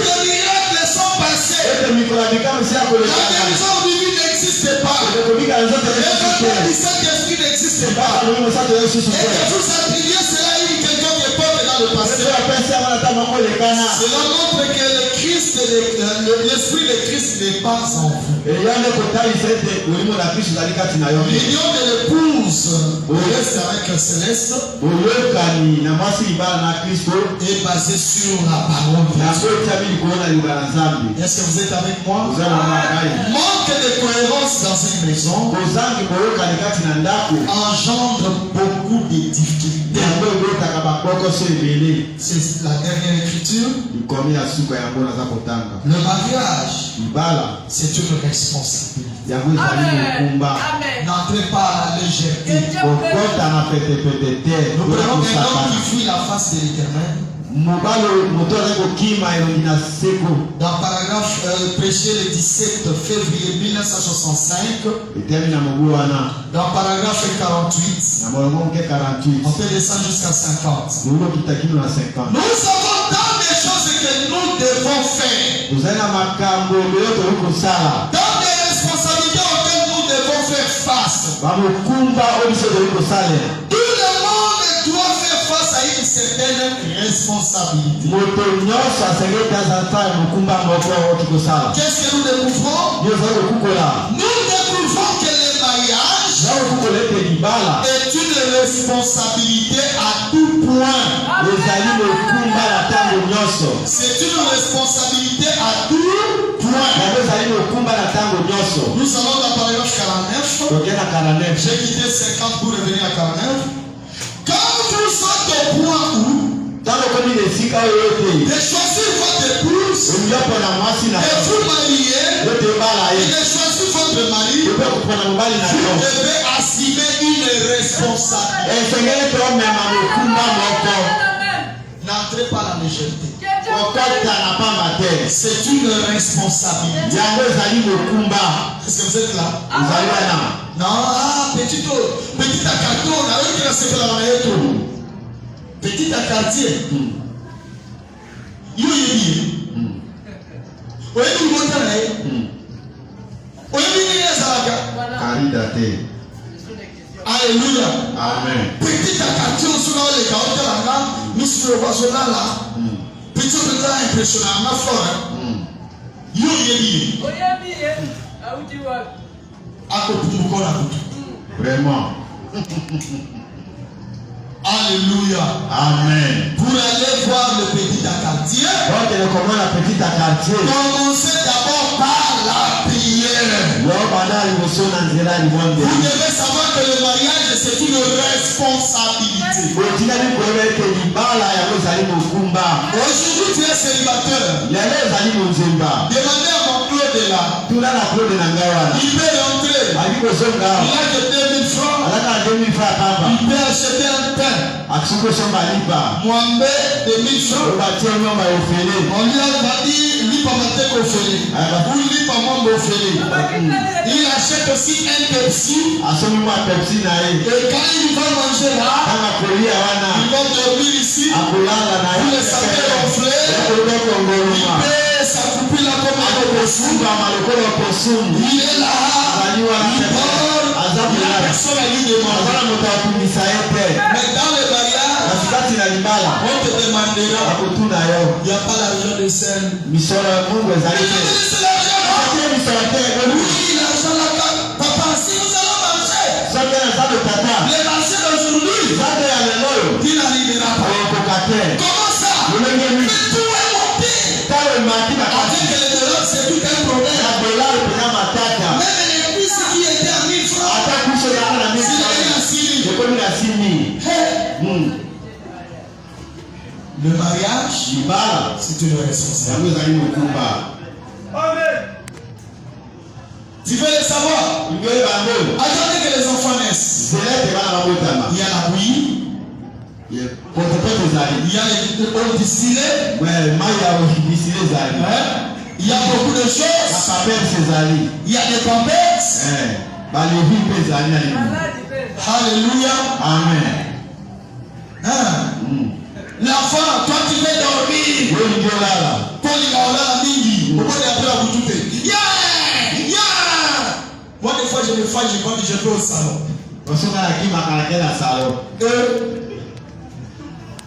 de miracle sont passés, la guérison divine n'existe pas. Le Saint-Esprit n'existe pas. Et que vous attribuez cela à une quelconque époque dans le passé. Cela montre que le Christ, l'Esprit de Christ n'est pas en vous. L'union de l'épouse reste avec le céleste est basée sur la parole de Dieu. Est-ce que vous êtes avec moi? Manque de cohérence dans une maison engendre beaucoup de difficultés. C'est la dernière écriture. Le mariage, c'est une responsabilité. N'entrez pas à la légèreté. Nous prenons un homme qui fuit la face de l'Éternel. Dans paragraphe prêché le 17 février 1965, dans paragraphe 48, on peut descendre jusqu'à 50. Nous avons tant de choses que nous devons faire, tant de responsabilités auxquelles nous devons faire face. Tout le monde doit faire face à une certaine responsabilité. Qu'est-ce que nous découvrons? Nous découvrons que le mariage est une responsabilité à tout point. C'est une responsabilité à tout point. Nous allons dans paragraphe 49. J'ai quitté 50 pour revenir à 49. Quand vous êtes au point où de choisir votre épouse et vous marier, et de choisir votre mari, vous devez assumer une responsabilité. N'entrez pas la légèreté. C'est une responsabilité. Est-ce que vous êtes là? Non, petit accaton, petit à quartier. Alléluia. Amen. Petit à quartier, on se voit les gars, nous sommes au national là. Petit peu impressionnant, ma flore. Vraiment. Alléluia. Amen. Pour aller voir le petit à quartier, commencez d'abord par la prière. devez savoir que le mariage c'est une responsabilité. Aujourd'hui tu es célibataire. Demandez à mon Claude là. Il peut rentrer. Il a que 2000 francs. Il peut acheter un pain. Mwambe de 1000 francs. On lui a dit, lipa maté kofeli. Ou lipa mwambe ofeli. Il achète aussi un Pepsi. Et quand il va manger là, il va dormir ici. Vous le savez ronfler. Il peut s'accoupler là comme un poisson. Il est là. Il dort. La personne a lui demandé. Mais dans le mariage, on te demandera. Il n'y a pas l'argent de scène. Oui, l'argent là. Papa, si nous allons marcher, les marchés d'aujourd'hui, qui n'arrivera pas. Comment ça? Mais tout est monté. Avec le dollar, c'est tout un problème. Même les puces qui étaient à 1000 francs, le mariage, c'est une responsabilité. Tu veux le savoir? Attendez que les enfants naissent. Il y a la bouillie. Il y a les eaux distillées. Il y a beaucoup de choses. Il y a des pampers. Alléluia. Amen. L'enfant, toi tu veux dormir. Quand il a la mingi, on va après la boutique. Moi, des fois, je me fâche, je vais au salon.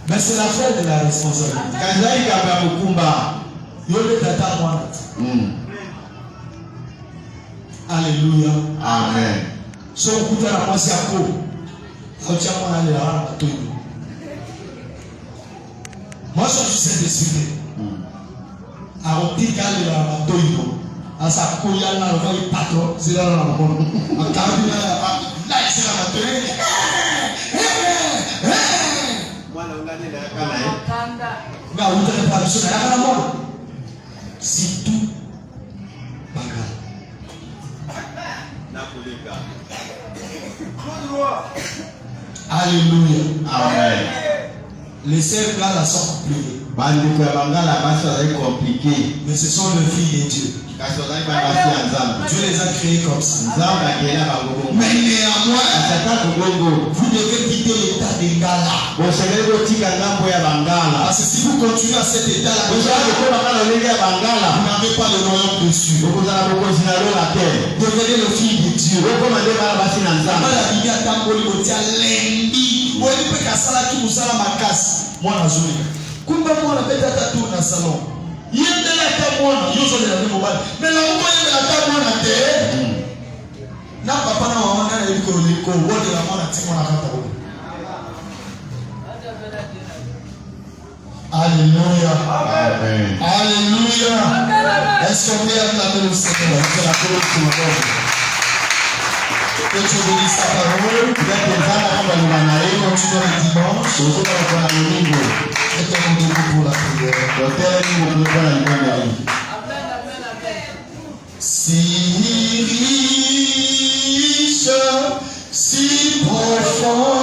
Mais c'est l'affaire de la responsabilité. Alléluia. Amen. So kuta na mwasi yako. Acha mwana ile la toi. Moi je suis décidé. Aotika le la toi. Asa koya na ro yi patro, zira na mo. Akabi na like sira na toi. Mwana ungane na kana eh. Nga utaka pa biso na kana mo. Si tout banga. Alléluia. Amen. Les sœurs là sont compliquées. Mais ce sont les filles de Dieu. Dieu les a créés comme ça. Mais néanmoins, vous devez quitter l'état d'Ingala. Parce que si vous continuez à cet état-là, vous n'avez pas le royaume dessus. Devenez le fils de Dieu. Kumba mwana beta tatu na salon. Yende la ta mwana yozo le na mobile. Mais la mwana yende la ta mwana te. Na papa na wana na liko wode la mwana ti mwana kata ko. Alléluia. Amen. Alléluia. Est-ce qu'on peut acclamer le Seigneur? C'est la parole de Dieu. Que Dieu bénisse sa parole. Continue le dimanche. Et que nous devons pour la prière. Si riche, si profond.